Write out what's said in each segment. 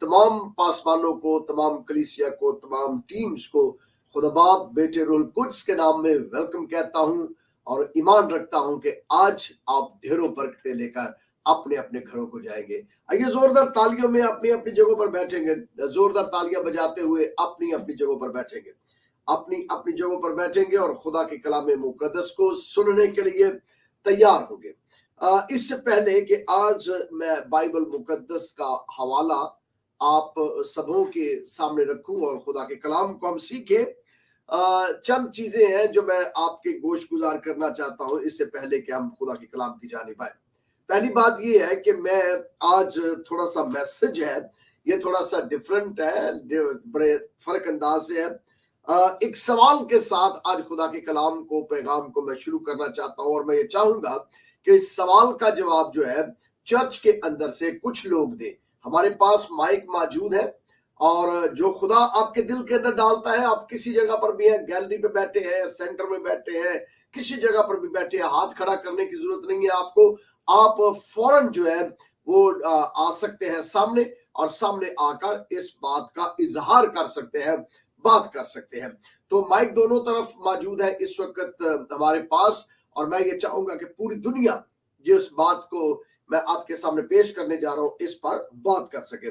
तमाम पासवानों को, तमाम कलीसिया को, तमाम टीम्स को खुदा बाप, बेटे रूह कुद्स के नाम में वेलकम कहता हूं और ईमान रखता हूं कि आज आप ढेरों बरकतें लेकर अपने अपने घरों को जाएंगे। आइए जोरदार तालियों में अपनी अपनी जगहों पर बैठेंगे, जोरदार तालियां बजाते हुए अपनी अपनी जगहों पर बैठेंगे, अपनी अपनी जगहों पर बैठेंगे और खुदा के कलाम मुकद्दस को सुनने के लिए तैयार होंगे। इससे पहले कि आज मैं बाइबल मुकद्दस का हवाला आप सबों के सामने रखूं और खुदा के कलाम को हम सीखें, चंद चीजें हैं जो मैं आपके गोश गुजार करना चाहता हूं इससे पहले कि हम खुदा के कलाम की जानिब आए। पहली बात ये है कि मैं आज थोड़ा सा मैसेज है, ये थोड़ा सा डिफरेंट है, बड़े फर्क अंदाज से है। एक सवाल के साथ आज खुदा के कलाम को, पैगाम को मैं शुरू करना चाहता हूं और मैं ये चाहूंगा कि इस सवाल का जवाब जो है चर्च के अंदर से कुछ लोग दें। हमारे पास माइक मौजूद है और जो खुदा आपके दिल के अंदर डालता है, आप किसी जगह पर भी हैं, गैलरी पे बैठे हैं, सेंटर में बैठे हैं, किसी जगह पर भी बैठे हैं, हाथ खड़ा करने की जरूरत नहीं है आपको। आप फौरन जो है वो आ सकते हैं सामने और सामने आकर इस बात का इजहार कर सकते हैं, बात कर सकते हैं। तो माइक दोनों तरफ मौजूद है इस वक्त हमारे पास और मैं ये चाहूंगा कि पूरी दुनिया जिस बात को मैं आपके सामने पेश करने जा रहा हूं इस पर बात कर सके।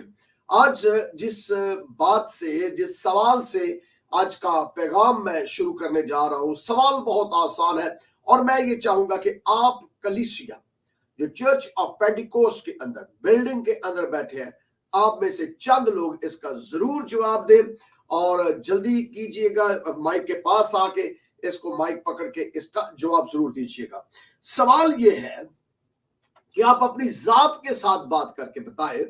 आज जिस बात से, जिस सवाल से आज का पैगाम मैं शुरू करने जा रहा हूं, सवाल बहुत आसान है और मैं ये चाहूंगा कि आप कलीसिया जो चर्च ऑफ पेंटिकोस्ट के अंदर, बिल्डिंग के अंदर बैठे हैं, आप में से चंद लोग इसका जरूर जवाब दें और जल्दी कीजिएगा, माइक के पास आके इसको माइक पकड़ के इसका जवाब जरूर दीजिएगा। सवाल ये है कि आप अपनी जात के साथ बात करके बताएं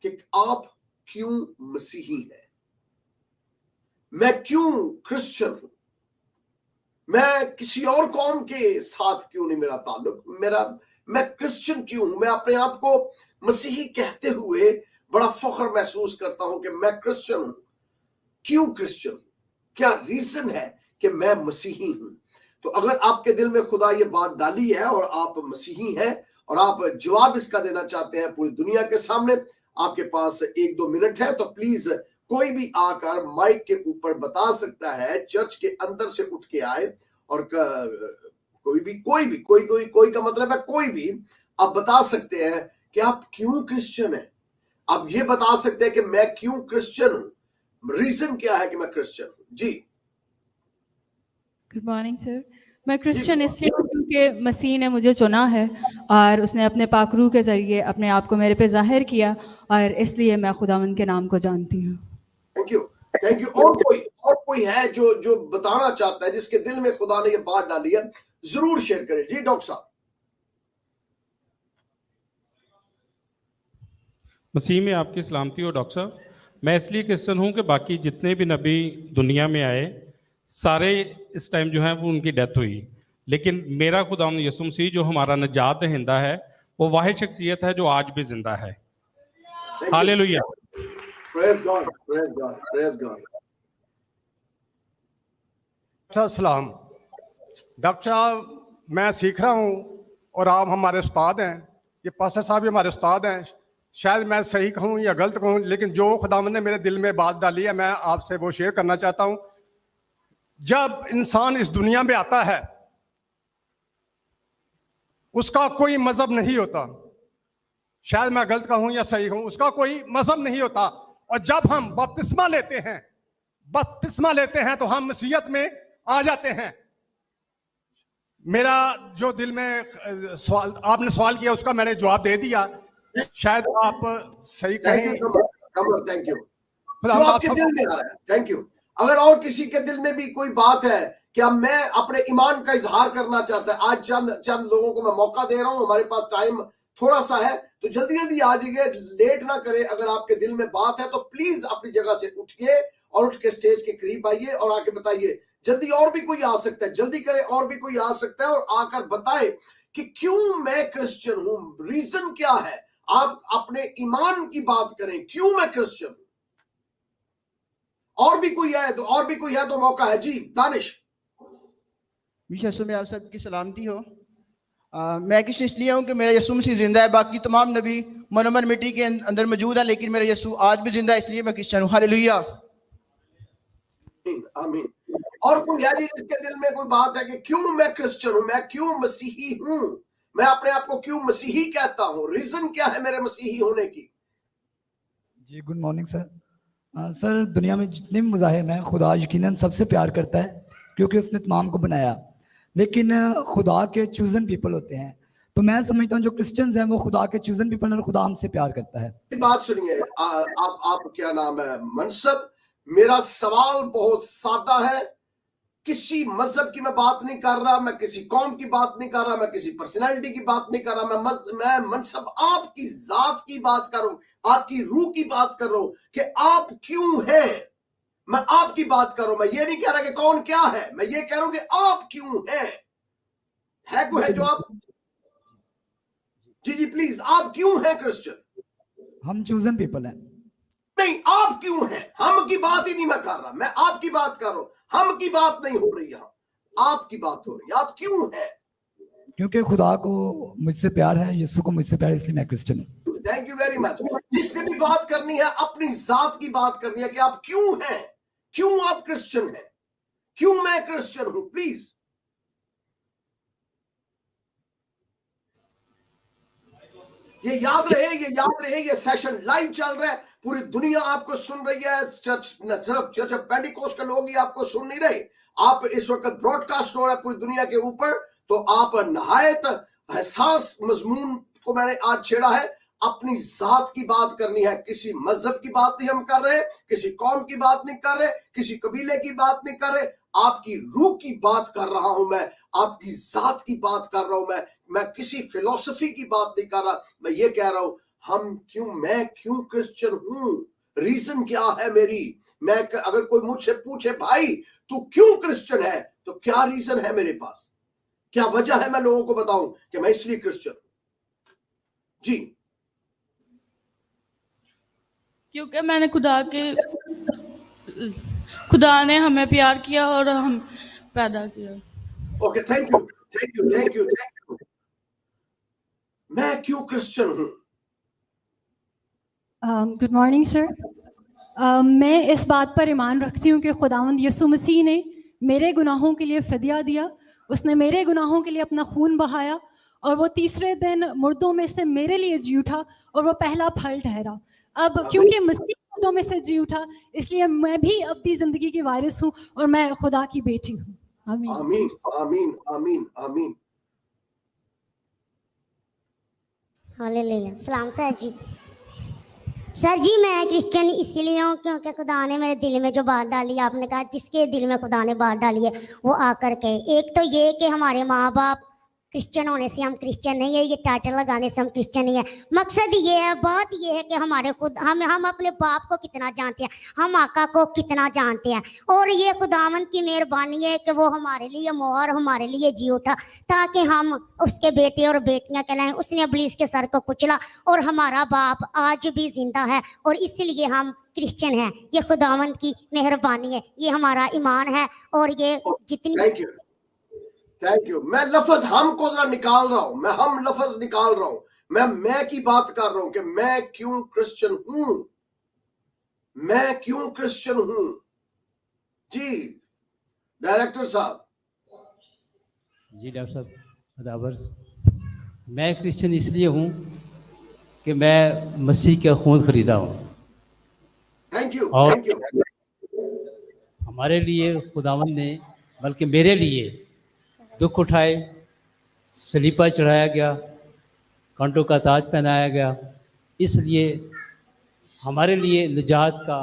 कि आप क्यों मसीही हैं, मैं क्यों क्रिश्चियन हूं, मैं किसी और कौम के साथ क्यों नहीं मेरा ताल्लुक, मैं क्रिश्चियन क्यों हूं, मैं अपने आप को मसीही कहते हुए बड़ा फख्र महसूस करता हूं कि मैं क्रिश्चियन हूं। क्यों क्रिश्चियन हूं, क्या रीजन है कि मैं मसीही हूं? तो अगर आपके दिल में खुदा ये बात डाली है और आप मसीही हैं और आप जवाब इसका देना चाहते हैं पूरी दुनिया के सामने, आपके पास 1-2 मिनट है, तो प्लीज कोई भी आकर माइक के ऊपर बता सकता है, चर्च के अंदर से उठ के आए और कोई का मतलब है कोई भी, आप बता सकते हैं कि आप क्यों क्रिश्चियन हैं। आप ये बता सकते हैं कि मैं क्यों क्रिश्चियन हूं, रीजन क्या है कि मैं क्रिश्चियन हूं। जी गुड मॉर्निंग सर। मैं क्रिश्चियन इसलिए हूँ क्योंकि मसीह ने मुझे चुना है और उसने अपने पाक रूह के जरिए अपने आप को मेरे पे जाहिर किया और इसलिए मैं खुदावंद के नाम को जानती हूँ। Thank you, thank you. और कोई है जो बताना चाहता है, जिसके दिल में खुदा ने ये बात डाली है, जरूर शेयर करें। जी डॉक्टर साहब। मसीह में आपकी सलामती हो डॉक्टर साहब। मैं इसलिए क्रिश्चियन हूँ कि बाकी जितने भी नबी दुनिया में आए सारे इस टाइम जो है वो उनकी डेथ हुई, लेकिन मेरा खुदावंद यीशु मसीह जो हमारा निजात दहिंदा है वो वाहिद शख्सियत है जो आज भी जिंदा है। Hallelujah, praise God, praise God, praise God. सलाम डॉक्टर साहब, मैं सीख रहा हूँ और आप हमारे उस्ताद हैं, ये पास्टर साहब भी हमारे उस्ताद हैं। शायद मैं सही कहूँ या गलत कहूँ, लेकिन जो खुदावंद ने मेरे दिल में बात डाली है मैं आपसे वो शेयर करना चाहता हूँ। जब इंसान इस दुनिया में आता है उसका कोई मजहब नहीं होता, शायद मैं गलत कहूँ या सही कहूँ, उसका कोई मजहब नहीं होता। और जब हम बपतिस्मा लेते हैं तो हम मसीहत में आ जाते हैं। मेरा जो दिल में सवाल आपने सवाल किया उसका मैंने जवाब दे दिया, शायद आप सही कहें। थैंक यू, जो आपके दिल में आ रहा है, थैंक यू। अगर और किसी के दिल में भी कोई बात है कि अब मैं अपने ईमान का इजहार करना चाहता है, आज चंद लोगों को मैं मौका दे रहा हूं, हमारे पास टाइम थोड़ा सा है, तो जल्दी जल्दी आ जाइए, लेट ना करें। अगर आपके दिल में बात है तो प्लीज अपनी जगह से उठिए और उठ के स्टेज के करीब आइए और आके बताइए। जल्दी और भी कोई आ सकता है, जल्दी करें, और भी कोई आ सकता है और आकर बताए कि क्यों मैं क्रिश्चियन हूं, रीजन क्या है। आप अपने ईमान की बात करें, क्यों मैं क्रिश्चियन हूं। और भी कोई है तो मौका है। जी दानिश। यीशु में आप सबकी सलामती हो। میں کرسچن اس لیے ہوں کہ میرا یسوع مسیح زندہ ہے. باقی تمام نبی منور مٹی کے اندر موجود ہے لیکن میرا یسوع آج بھی زندہ ہے, اس لیے میں کرسچن ہوں. ہاللیلویہ. آمین. اور کوئی ہے جس کے دل میں کوئی بات ہے کہ کیوں میں کرسچن ہوں, میں کیوں مسیحی ہوں, میں اپنے آپ کو کیوں مسیحی کہتا ہوں, ریزن کیا ہے میرے مسیحی ہونے کی؟ جی گڈ مارننگ سر. سر دنیا میں جتنے بھی مذاہب ہیں خدا یقیناً سب سے پیار کرتا ہے کیونکہ اس نے تمام کو بنایا, لیکن خدا کے چوزن پیپل ہوتے ہیں. تو میں سمجھتا ہوں جو کرسچنز ہیں وہ خدا کے چوزن پیپل اور خدا ہم سے پیار کرتا ہے. بات سنیے, آپ کیا نام ہے منصب, میرا سوال بہت سادہ ہے, کسی مذہب کی میں بات نہیں کر رہا, میں کسی قوم کی بات نہیں کر رہا, میں کسی پرسنالٹی کی بات نہیں کر رہا, میں منصب آپ کی ذات کی بات کر رہا ہوں, آپ کی روح کی بات کر رہا ہوں کہ آپ کیوں ہیں. میں آپ کی بات کر رہا ہوں, میں یہ نہیں کہہ رہا کہ کون کیا ہے, میں یہ کہہ رہا ہوں کہ آپ کیوں ہیں. ہے کوئی ہے جو آپ, جی پلیز, آپ کیوں ہیں کرسچن؟ ہم چوزن پیپل ہیں. نہیں, آپ کیوں ہیں, ہم کی بات ہی نہیں میں کر رہا, میں آپ کی بات کر رہا ہوں, ہم کی بات نہیں ہو رہی یہاں, آپ کی بات ہو رہی ہے. آپ کیوں ہیں؟ کیونکہ خدا کو مجھ سے پیار ہے, یسوع کو مجھ سے پیار ہے, اس لیے میں کرسچن ہوں. تھینک یو ویری مچ. جس نے بھی بات کرنی ہے اپنی ذات کی بات کرنی ہے کہ آپ کیوں ہیں, کیوں آپ کرسچن ہیں, کیوں میں کرسچن ہوں, پلیز. یہ یاد رہے, یہ سیشن لائیو چل رہا ہے, پوری دنیا آپ کو سن رہی ہے, صرف چرچ آف پینٹیکوسٹ کے لوگ ہی آپ کو سن نہیں رہے, آپ اس وقت براڈ کاسٹ ہو رہا ہے پوری دنیا کے اوپر. تو آپ نہایت حساس مضمون کو میں نے آج چھیڑا ہے. اپنی ذات کی بات کرنی ہے, کسی مذہب کی بات نہیں ہم کر رہے, کسی قوم کی بات نہیں کر رہے, کسی قبیلے کی بات نہیں کر رہے, آپ کی روح کی بات کر رہا ہوں میں, آپ کی ذات کی بات کر رہا ہوں میں کسی فلسفی کی بات نہیں کر رہا. میں یہ کہہ رہا ہوں میں کیوں کرسچن ہوں, ریزن کیا ہے میری. میں اگر کوئی مجھ سے پوچھے بھائی تو کیوں کرسچن ہے, تو کیا ریزن ہے میرے پاس, کیا وجہ ہے, میں لوگوں کو بتاؤں کہ میں اس لیے کرسچن ہوں. جی, کیونکہ میں نے خدا نے ہمیں پیار کیا اور ہم پیدا کیا. Okay, thank you. میں کیوں کرسچن ہوں؟ Good morning sir. میں اس بات پر ایمان رکھتی ہوں کہ خداوند یسوع مسیح نے میرے گناہوں کے لیے فدیہ دیا, اس نے میرے گناہوں کے لیے اپنا خون بہایا, اور وہ تیسرے دن مردوں میں سے میرے لیے جی اٹھا, اور وہ پہلا پھل ٹھہرا. اب کیونکہ مسیح مردوں میں سے جی اٹھا, اس لیے میں بھی اپنی زندگی کی وارث ہوں اور میں خدا کی بیٹی ہوں. آمین آمین آمین آمین. ہاللیلویہ. سلام سر جی. سر جی میں کرسچن اس لیے ہوں کیونکہ خدا نے میرے دل میں جو بات ڈالی, آپ نے کہا جس کے دل میں خدا نے بات ڈالی ہے وہ آ کر کے, ایک تو یہ کہ ہمارے ماں باپ کرسچن ہونے سے ہم کرسچن نہیں ہے, یہ ٹائٹل لگانے سے ہم کرسچن نہیں ہے. مقصد یہ ہے, بات یہ ہے کہ ہمارے خود ہم اپنے باپ کو کتنا جانتے ہیں, ہم آقا کو کتنا جانتے ہیں, اور یہ خداوند کی مہربانی ہے کہ وہ ہمارے لیے مور ہمارے لیے جی اٹھا تاکہ ہم اس کے بیٹے اور بیٹیاں کہلائیں. اس نے ابلیس کے سر کو کچلا اور ہمارا باپ آج بھی زندہ ہے, اور اس لیے ہم کرسچن ہیں. یہ خداوند کی مہربانی ہے, یہ ہمارا ایمان ہے. اور یہ جتنی تھینک یو. میں لفظ ہم کو ذرا نکال رہا ہوں, میں ہم لفظ نکال رہا ہوں, میں کی بات کر رہا ہوں کہ میں کیوں کرسچن ہوں, میں کیوں کرسچن ہوں. جی ڈائریکٹر صاحب. جی ڈاکٹر صاحب ادابرز. میں کرسچن اس لیے ہوں کہ میں مسیح کا خون خریدا ہوں. تھینک یو اور تھینک یو. ہمارے لیے خداوند نے, بلکہ میرے لیے دکھ اٹھائے, سلیپا چڑھایا گیا, کانٹوں کا تاج پہنایا گیا. اس لیے ہمارے لیے نجات کا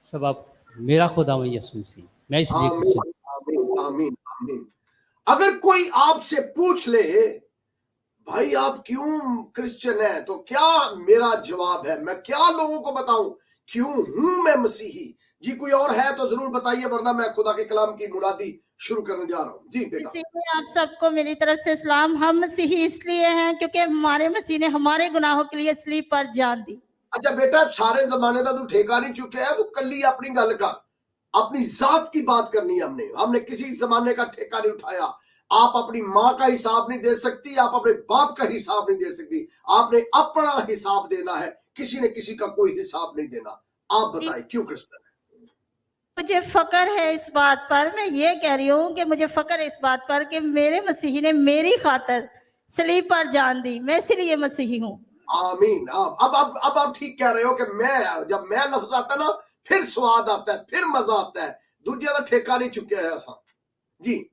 سبب میرا خداوند یسوع مسیح. میں اس لیے کرسچن. آمین آمین آمین. اگر کوئی آپ سے پوچھ لے بھائی آپ کیوں کرسچن ہیں, تو کیا میرا جواب ہے, میں کیا لوگوں کو بتاؤں کیوں ہوں میں مسیحی. جی کوئی اور ہے تو ضرور بتائیے, ورنہ میں خدا کے کلام کی منادی شروع کرنے جا رہا ہوں. جی بیٹا. آپ سب کو میری طرف سے سلام. ہم مسیحی اس لیے ہیں کیونکہ ہمارے مسیح نے ہمارے گناہوں کے لیے صلیب پر جان دی. اچھا بیٹا, سارے زمانے کا تو ٹھیکہ نہیں چکے ہے, تو کلی اپنی گل کر, اپنی ذات کی بات کرنی ہے. ہم نے کسی زمانے کا ٹھیکہ نہیں اٹھایا. آپ اپنی ماں کا حساب نہیں دے سکتی, آپ اپنے باپ کا حساب نہیں دے سکتی, آپ نے اپنا حساب دینا ہے, کسی نے کسی کا کوئی حساب نہیں دینا. آپ بتائیں کیوں کرسچن ہے؟ مجھے فخر ہے اس بات پر, میں یہ کہہ رہی ہوں کہ مجھے فخر ہے اس بات پر کہ میرے مسیحی نے میری خاطر صلیب پر جان دی, میں اسی لیے مسیحی ہوں. آمین. اب آپ ٹھیک کہہ رہے ہو کہ جب میں لفظ آتا ہے نا پھر سواد آتا ہے, پھر مزہ آتا ہے, دوجے کا ٹھیکہ نہیں چکے ہے ایسا. جی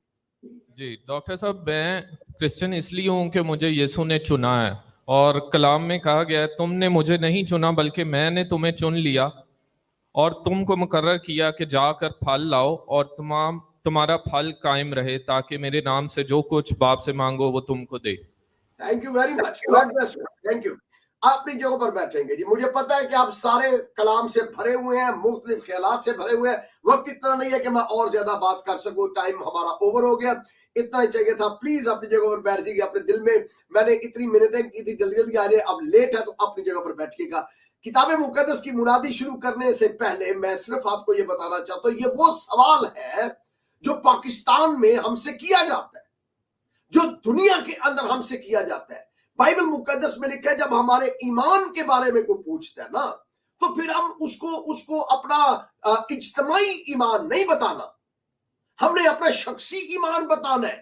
جی ڈاکٹر صاحب, میں کرسچن اس لیے ہوں کہ مجھے یسوع نے چنا ہے, اور کلام میں کہا گیا ہے تم نے مجھے نہیں چنا بلکہ میں نے تمہیں چن لیا اور تم کو مقرر کیا کہ جا کر پھل لاؤ اور تمہارا پھل قائم رہے, تاکہ میرے نام سے جو کچھ باپ سے مانگو وہ تم کو دے. Thank you very much, God bless you, thank you. آپ اپنی جگہوں پر بیٹھیں گے. جی مجھے پتا ہے کہ آپ سارے کلام سے بھرے ہوئے ہیں, مختلف خیالات سے بھرے ہوئے ہیں, وقت اتنا نہیں ہے کہ میں اور زیادہ بات کر سکوں, ٹائم ہمارا اوور ہو گیا, اتنا ہی چاہیے تھا. پلیز اپنی جگہ پر بیٹھ جائیے اپنے دل میں, میں نے اتنی منتیں کی تھی جلدی جلدی آ رہے, اب لیٹ ہے تو اپنی جگہ پر بیٹھیے گا. کتاب مقدس کی منادی شروع کرنے سے پہلے میں صرف آپ کو یہ بتانا چاہتا ہوں, یہ وہ سوال ہے جو پاکستان میں ہم سے کیا جاتا ہے, جو دنیا کے اندر ہم سے کیا جاتا ہے. بائبل مقدس میں لکھا ہے جب ہمارے ایمان کے بارے میں کوئی پوچھتا ہے نا تو پھر ہم اس کو اپنا اجتماعی ایمان نہیں بتانا, ہم نے اپنا شخصی ایمان بتانا ہے,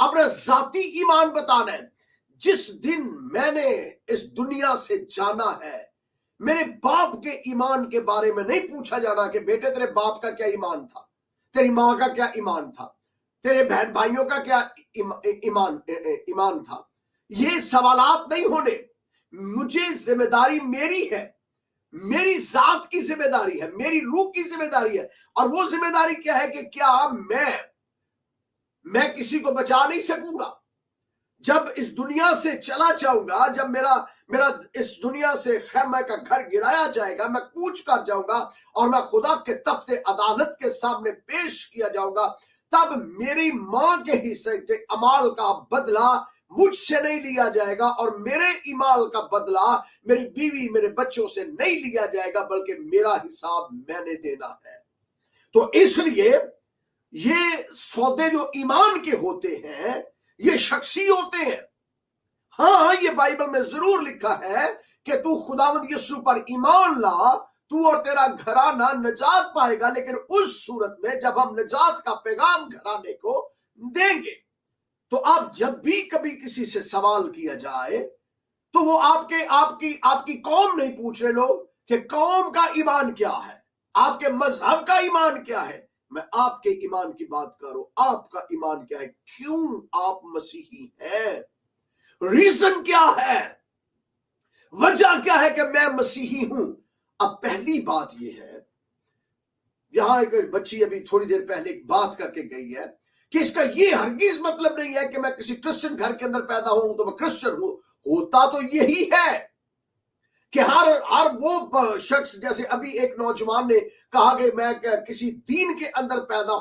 اپنا ذاتی ایمان بتانا ہے. جس دن میں نے اس دنیا سے جانا ہے, میرے باپ کے ایمان کے بارے میں نہیں پوچھا جانا کہ بیٹے تیرے باپ کا کیا ایمان تھا, تیری ماں کا کیا ایمان تھا, تیرے بہن بھائیوں کا کیا ایمان تھا. یہ سوالات نہیں ہونے. مجھے ذمہ داری میری ہے, میری ذات کی ذمہ داری ہے, میری روح کی ذمہ داری ہے. اور وہ ذمہ داری کیا ہے کہ کیا میں کسی کو بچا نہیں سکوں گا. جب اس دنیا سے چلا جاؤں گا, جب میرا اس دنیا سے خیمہ کا گھر گرایا جائے گا, میں کوچ کر جاؤں گا اور میں خدا کے تخت عدالت کے سامنے پیش کیا جاؤں گا, تب میری ماں کے حصے کے اعمال کا بدلہ مجھ سے نہیں لیا جائے گا, اور میرے ایمان کا بدلہ میری بیوی میرے بچوں سے نہیں لیا جائے گا, بلکہ میرا حساب میں نے دینا ہے. تو اس لیے یہ سودے جو ایمان کے ہوتے ہیں یہ شخصی ہوتے ہیں. ہاں یہ بائبل میں ضرور لکھا ہے کہ تو خداوند یسوع پر ایمان لا, تو اور تیرا گھرانہ نجات پائے گا, لیکن اس صورت میں جب ہم نجات کا پیغام گھرانے کو دیں گے. تو آپ جب بھی کبھی کسی سے سوال کیا جائے تو وہ آپ کی قوم نہیں پوچھ رہے لوگ کہ قوم کا ایمان کیا ہے, آپ کے مذہب کا ایمان کیا ہے. میں آپ کے ایمان کی بات کروں, آپ کا ایمان کیا ہے, کیوں آپ مسیحی ہیں, ریزن کیا ہے, وجہ کیا ہے کہ میں مسیحی ہوں. اب پہلی بات یہ ہے, یہاں ایک بچی ابھی تھوڑی دیر پہلے ایک بات کر کے گئی ہے کہ اس کا یہ ہرگز مطلب نہیں ہے کہ میں کسی کرسچن گھر کے اندر پیدا ہوں تو میں کرسچن ہوں. ہوتا تو یہی ہے کہ ہر وہ شخص, جیسے ابھی ایک نوجوان نے کہا کہ میں کسی دین کے اندر پیدا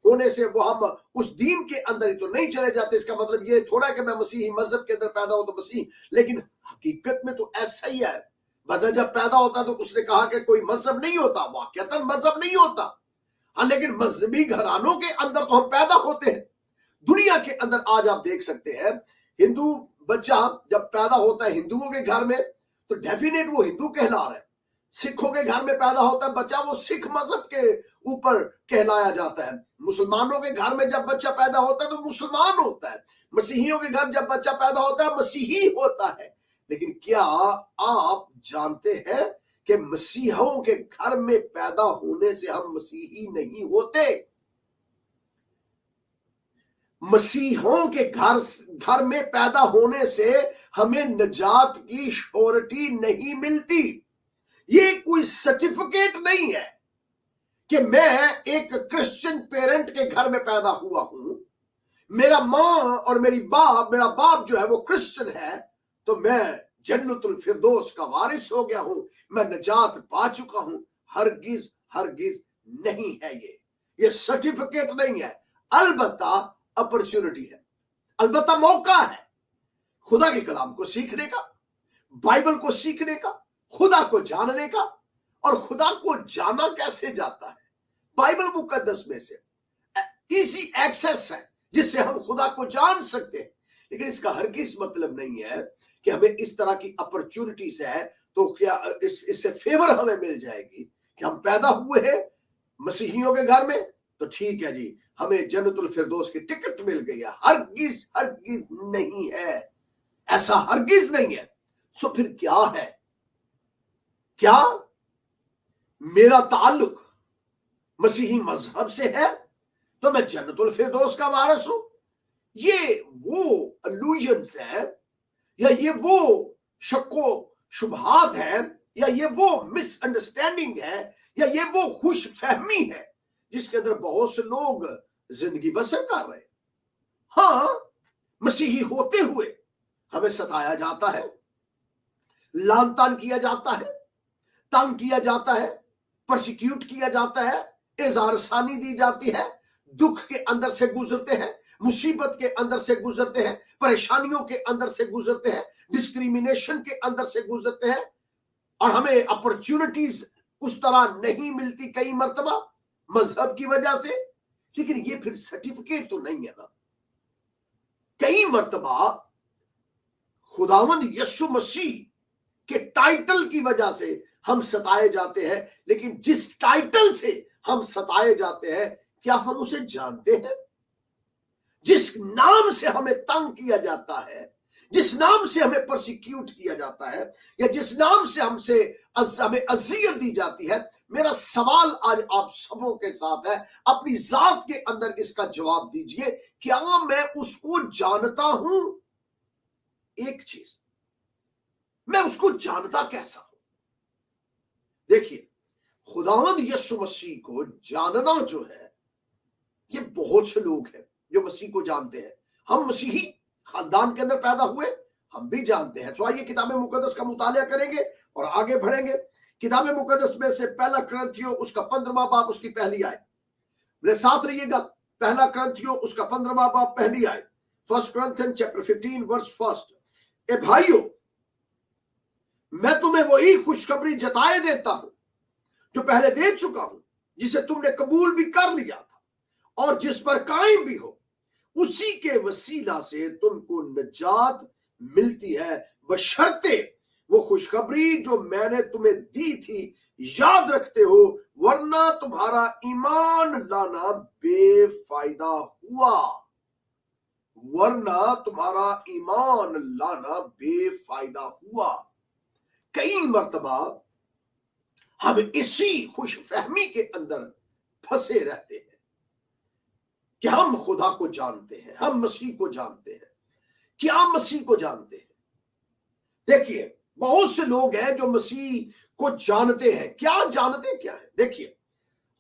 ہونے سے وہ ہم اس دین کے اندر ہی تو نہیں چلے جاتے. اس کا مطلب یہ تھوڑا ہے کہ میں مسیحی مذہب کے اندر پیدا ہوں تو مسیحی, لیکن حقیقت میں تو ایسا ہی ہے. بندہ جب پیدا ہوتا تو اس نے کہا کہ کوئی مذہب نہیں ہوتا, واقعتاً مذہب نہیں ہوتا, ہاں لیکن مذہبی گھرانوں کے اندر تو ہم پیدا ہوتے ہیں. دنیا کے اندر آج آپ دیکھ سکتے ہیں ہندو بچہ جب پیدا ہوتا ہے ہندوؤں کے گھر میں تو ڈیفینیٹ وہ ہندو کہلا رہا ہے. سکھوں کے گھر میں پیدا ہوتا ہے بچہ, وہ سکھ مذہب کے اوپر کہلایا جاتا ہے. مسلمانوں کے گھر میں جب بچہ پیدا ہوتا ہے تو مسلمان ہوتا ہے. مسیحیوں کے گھر جب بچہ پیدا ہوتا ہے مسیحی ہوتا ہے. لیکن کیا آپ جانتے ہیں کہ مسیحوں کے گھر میں پیدا ہونے سے ہم مسیحی نہیں ہوتے. مسیحوں کے گھر میں پیدا ہونے سے ہمیں نجات کی شورٹی نہیں ملتی. یہ کوئی سرٹیفکیٹ نہیں ہے کہ میں ایک کرسچن پیرنٹ کے گھر میں پیدا ہوا ہوں, میرا ماں اور میرا باپ جو ہے وہ کرسچن ہے تو میں جنت الفردوس کا وارث ہو گیا ہوں, میں نجات پا چکا ہوں. ہرگز نہیں ہے. یہ سرٹیفکیٹ نہیں ہے, البتہ اپرچونٹی ہے, البتہ موقع ہے خدا کے کلام کو سیکھنے کا, بائبل کو سیکھنے کا, خدا کو جاننے کا. اور خدا کو جانا کیسے جاتا ہے؟ بائبل مقدس میں سے ایزی ایکسیس ہے. जिससे हम खुदा को जान सकते हैं। लेकिन इसका हरगिज मतलब नहीं है कि हमें इस तरह की अपॉर्चुनिटीज है तो क्या इससे फेवर हमें मिल जाएगी कि हम पैदा हुए हैं मसीहियों के घर में तो ठीक है जी, हमें जन्नतुल फिरदौस की टिकट मिल गई है। हरगिज हरगिज नहीं है, ऐसा हरगिज नहीं है। सो फिर क्या है? क्या मेरा ताल्लुक मसीही मजहब से है तो मैं जन्नतुल फिरदौस का वारिस हूं? ये वो इल्यूजन्स है, या ये वो शक्को शुबहात है, या ये वो मिसअंडरस्टैंडिंग है, या ये वो खुश फहमी है जिसके अंदर बहुत से लोग जिंदगी बसर कर रहे हैं। हाँ, मसीही होते हुए हमें सताया जाता है, लान तान किया जाता है, तंग किया जाता है, प्रोसिक्यूट किया जाता है, इज़हार सानी दी जाती है, दुख के अंदर से गुजरते हैं, मुसीबत के अंदर से गुजरते हैं, परेशानियों के अंदर से गुजरते हैं, डिस्क्रिमिनेशन के अंदर से गुजरते हैं, और हमें अपॉर्चुनिटीज उस तरह नहीं मिलती कई मर्तबा मजहब की वजह से। लेकिन ये फिर सर्टिफिकेट तो नहीं है ना। कई मर्तबा खुदावंद यीशु मसीह के टाइटल की वजह से हम सताए जाते हैं, लेकिन जिस टाइटल से हम सताए जाते हैं क्या हम उसे जानते हैं? जिस नाम से हमें तंग किया जाता है, जिस नाम से हमें प्रोसिक्यूट किया जाता है, या जिस नाम से हमें अजियत दी जाती है, मेरा सवाल आज आप सबों के साथ है, अपनी जात के अंदर इसका जवाब दीजिए, क्या मैं उसको जानता हूं? एक चीज, मैं उसको जानता कैसा हूं? देखिए, खुदावंद यीशु मसीह को जानना जो है, ये बहुत से लोग हैं जो मसीह को जानते हैं। हम मसीही खानदान के अंदर पैदा हुए, हम भी जानते हैं। तो आइए किताब मुकद्दस का मुतालिया करेंगे और आगे बढ़ेंगे। किताब मुकद्दस में से पहला करंथियों उसका 15वां बाब उसकी पहली आयत, मेरे साथ रहिएगा। पहला करंथियों उसका 15वां बाब पहली आयत, 1 Corinthians chapter 15 verse 1। ए भाइयों, मैं तुम्हें वही खुशखबरी जताए देता हूं जो पहले दे चुका हूं, जिसे तुमने कबूल भी कर लिया था और जिस पर कायम भी हो। उसी के वसीला से तुमको निजात मिलती है, बशर्ते वो खुशखबरी जो मैंने तुम्हें दी थी याद रखते हो, वरना तुम्हारा ईमान लाना बेफायदा हुआ। वरना तुम्हारा ईमान लाना बेफायदा हुआ। कई मर्तबा हम इसी खुशफहमी के अंदर फंसे रहते हैं कि हम खुदा को जानते हैं, हम मसीह को जानते हैं। क्या मसीह को जानते हैं? देखिए, बहुत से लोग हैं जो मसीह को जानते हैं। क्या जानते क्या है? देखिए,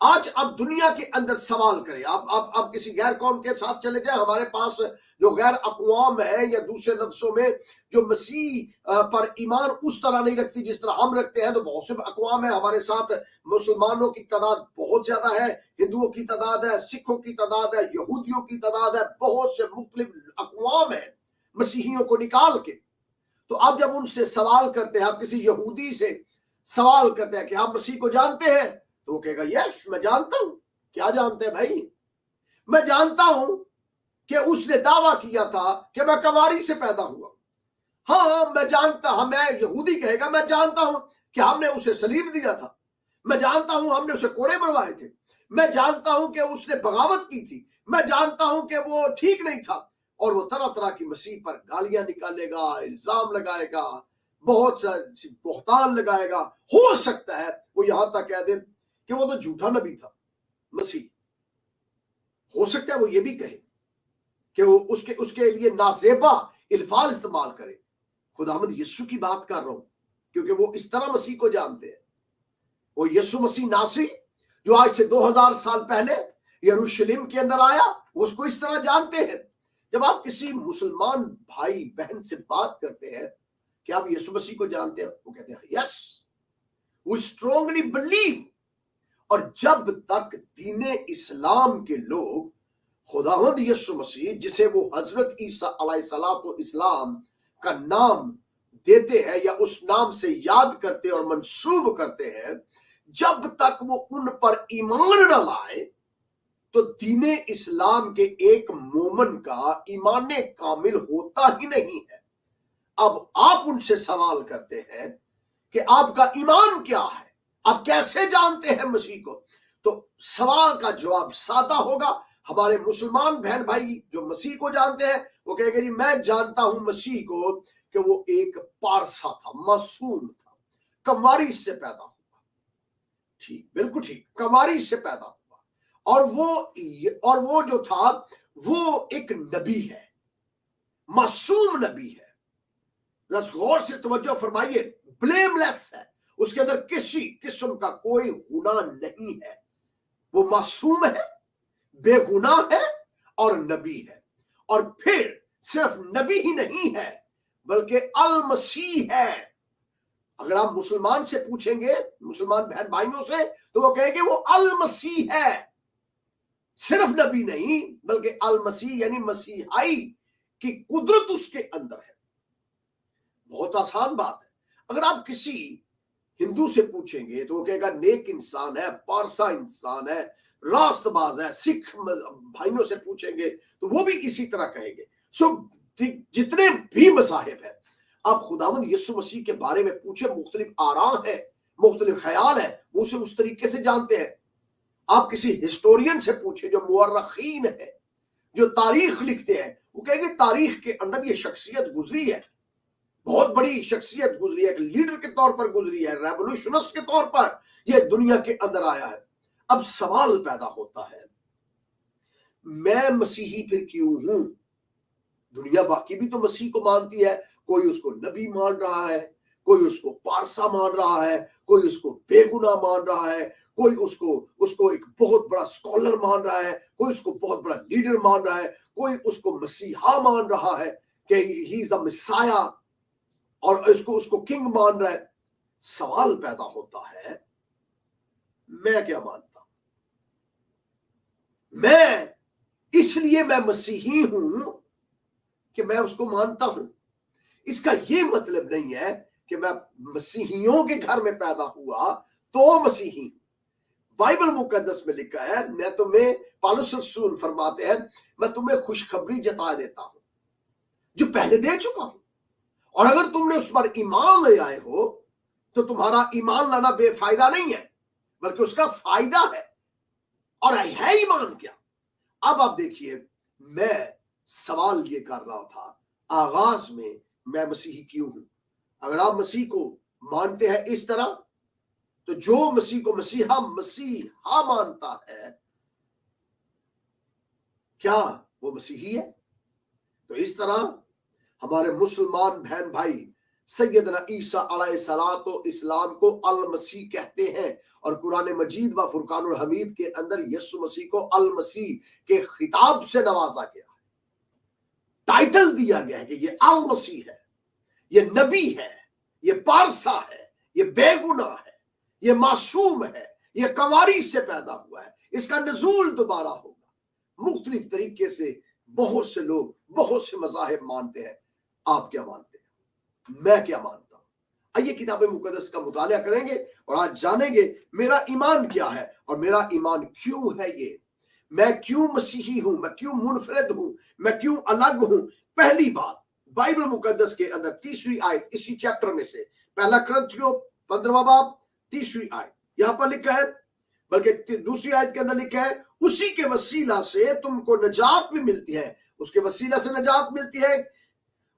आज आप दुनिया के अंदर सवाल करें, आप किसी गैर कौम के साथ चले जाएं, हमारे पास जो गैर अक़वाम है, या दूसरे लफ्जों में जो मसीह पर ईमान उस तरह नहीं रखती जिस तरह हम रखते हैं, तो बहुत से अक़वाम है हमारे साथ। मुसलमानों की तादाद बहुत ज्यादा है, हिंदुओं की तादाद है, सिखों की तादाद है, यहूदियों की तादाद है, बहुत से मुख्तलिफ अक़वाम है मसीहियों को निकाल के। तो आप जब उनसे सवाल करते हैं, आप किसी यहूदी से सवाल करते हैं कि आप मसीह को जानते हैं, तो वो कहेगा यस मैं जानता हूं। क्या जानते हैं भाई? मैं जानता हूं कि उसने दावा किया था कि मैं कवारी से पैदा हुआ। हाँ, मैं जानता हूं। मैं यहूदी कहेगा मैं जानता हूं कि हमने उसे सलीब दिया था, मैं जानता हूं हमने उसे कोड़े मरवाए थे, मैं जानता हूं कि उसने बगावत की थी, मैं जानता हूं कि वो ठीक नहीं था। और वो तरह तरह की मसीह पर गालियां निकालेगा, इल्जाम लगाएगा, बहुत बहतान लगाएगा। हो सकता है वो यहां तक कह दे कि वो तो झूठा नबी था मसीह। हो सकता है वो ये भी कहे कि वो उसके लिए नाजेबा अल्फाज इस्तेमाल करे। खुदावंद यीशु की बात कर रहा हूं, क्योंकि वो इस तरह मसीह को जानते हैं। वो यीशु मसीह नासरी जो आज से 2000 साल पहले यरूशलेम के अंदर आया, वो उसको इस तरह जानते हैं। जब आप किसी मुसलमान भाई बहन से बात करते हैं कि आप यीशु मसीह को जानते हैं, वो कहते हैं यस वी स्ट्रांगली बिलीव। और जब तक दीने इस्लाम के लोग खुदावंद यीशु मसीह, जिसे वो हजरत ईसा अलैहिस्सलातो इस्लाम का नाम देते हैं या उस नाम से याद करते और मंसूब करते हैं, जब तक वो उन पर ईमान न लाए, तो दीने इस्लाम के एक मोमन का ईमान कामिल होता ही नहीं है। अब आप उनसे सवाल करते हैं कि आपका ईमान क्या है, आप कैसे जानते हैं मसीह को? तो सवाल का जवाब सादा होगा। हमारे मुसलमान बहन भाई जो मसीह को जानते हैं वो कहेंगे जी मैं जानता हूं मसीह को कि वो एक पारसा था, मासूम था, कवारी से पैदा हुआ। ठीक, बिल्कुल ठीक, कवारी से पैदा हुआ और वो जो था वो एक नबी है, मासूम नबी है। गौर से तवज्जो फरमाइए, ब्लेमलेस है, उसके अंदर किसी किस्म का कोई गुनाह नहीं है। वो मासूम है, बेगुनाह है और नबी है। और फिर सिर्फ नबी ही नहीं है बल्कि अल मसीह है। अगर आप मुसलमान से पूछेंगे, मुसलमान बहन भाइयों से, तो वो कहेंगे वो अल मसीह है, सिर्फ नबी नहीं बल्कि अल मसीह यानी मसीहाई की कुदरत उसके अंदर है। बहुत आसान बात है। अगर आप किसी हिंदू से पूछेंगे तो वो कहेगा नेक इंसान है, पारसा इंसान है, रास्तबाज है। सिख भाइयों से पूछेंगे तो वो भी इसी तरह कहेंगे। सो जितने भी मज़ाहिब हैं, आप खुदावंद यीशु मसीह के बारे में पूछे, मुख्तलिफ आरा है, मुख्तलिफ ख्याल है, वो उसे उस तरीके से जानते हैं। आप किसी हिस्टोरियन से पूछे जो मुअर्रखीन है, जो तारीख लिखते हैं, वो कहेंगे तारीख के अंदर ये शख्सियत गुजरी है, बहुत बड़ी शख्सियत गुजरी है, एक लीडर के तौर पर गुजरी है, रेवोल्यूशनिस्ट के तौर पर ये दुनिया के अंदर आया है। अब सवाल पैदा होता है, मैं मसीही फिर क्यों हूं? दुनिया बाकी भी तो मसीह को मानती है। कोई उसको नबी मान रहा है, कोई उसको पारसा मान रहा है, कोई उसको बेगुनाह मान रहा है, कोई उसको एक बहुत बड़ा स्कॉलर मान रहा है, कोई उसको बहुत बड़ा लीडर मान रहा है, कोई उसको मसीहा मान रहा है कि ही इज द मिसाया और उसको किंग मान रहा है। सवाल पैदा होता है, मैं क्या मानता हूं? मैं इसलिए मैं मसीही हूं कि मैं उसको मानता हूं। इसका यह मतलब नहीं है कि मैं मसीहियों के घर में पैदा हुआ तो मसीही। बाइबल मुकद्दस में लिखा है, मैं तुम्हें, पौलुस रसूल फरमाते हैं, मैं तुम्हें खुशखबरी जता देता हूं जो पहले दे चुका हूं, और अगर तुमने उस पर ईमान ले आए हो तो तुम्हारा ईमान लाना बेफायदा नहीं है बल्कि उसका फायदा है। और है ईमान क्या? अब आप देखिए, मैं सवाल ये कर रहा था आगाज में, मैं मसीही क्यों हूं? अगर आप मसीह को मानते हैं इस तरह, तो जो मसीह को मसीहा मानता है, क्या वो मसीही है? तो इस तरह हमारे मुसलमान बहन भाई सैयदना ईसा अलैहिस्सलातो इस्लाम को अल मसीह कहते हैं, और कुरान मजीद व फुरकानुल हमीद के अंदर यीशु मसीह को अल मसीह के खिताब से नवाजा गया है, टाइटल दिया गया है कि ये अल मसीह है, ये नबी है, ये पारसा है, ये बेगुनाह है, ये मासूम है, ये कंवारी से पैदा हुआ है, इसका नज़ूल दोबारा होगा। मुख्तलिफ तरीके से बहुत से लोग बहुत से मज़ाहिब मानते हैं। आप क्या मानते हैं? मैं क्या मानता हूं? आइए किताब मुकद्दस का मुताला करेंगे और आज जानेंगे मेरा ईमान क्या है और मेरा ईमान क्यों है। ये मैं क्यों मसीही हूं, मैं क्यों मुनफरिद हूं, मैं क्यों अलग हूं। पहली बात, बाइबल मुकद्दस के अंदर तीसरी आयत इसी चैप्टर में से, पहला कुरिन्थियों 15वां बाब तीसरी आयत, यहां पर लिखा है, बल्कि दूसरी आयत के अंदर लिखा है, उसी के वसीला से तुमको नजात भी मिलती है। उसके वसीला से नजात मिलती है,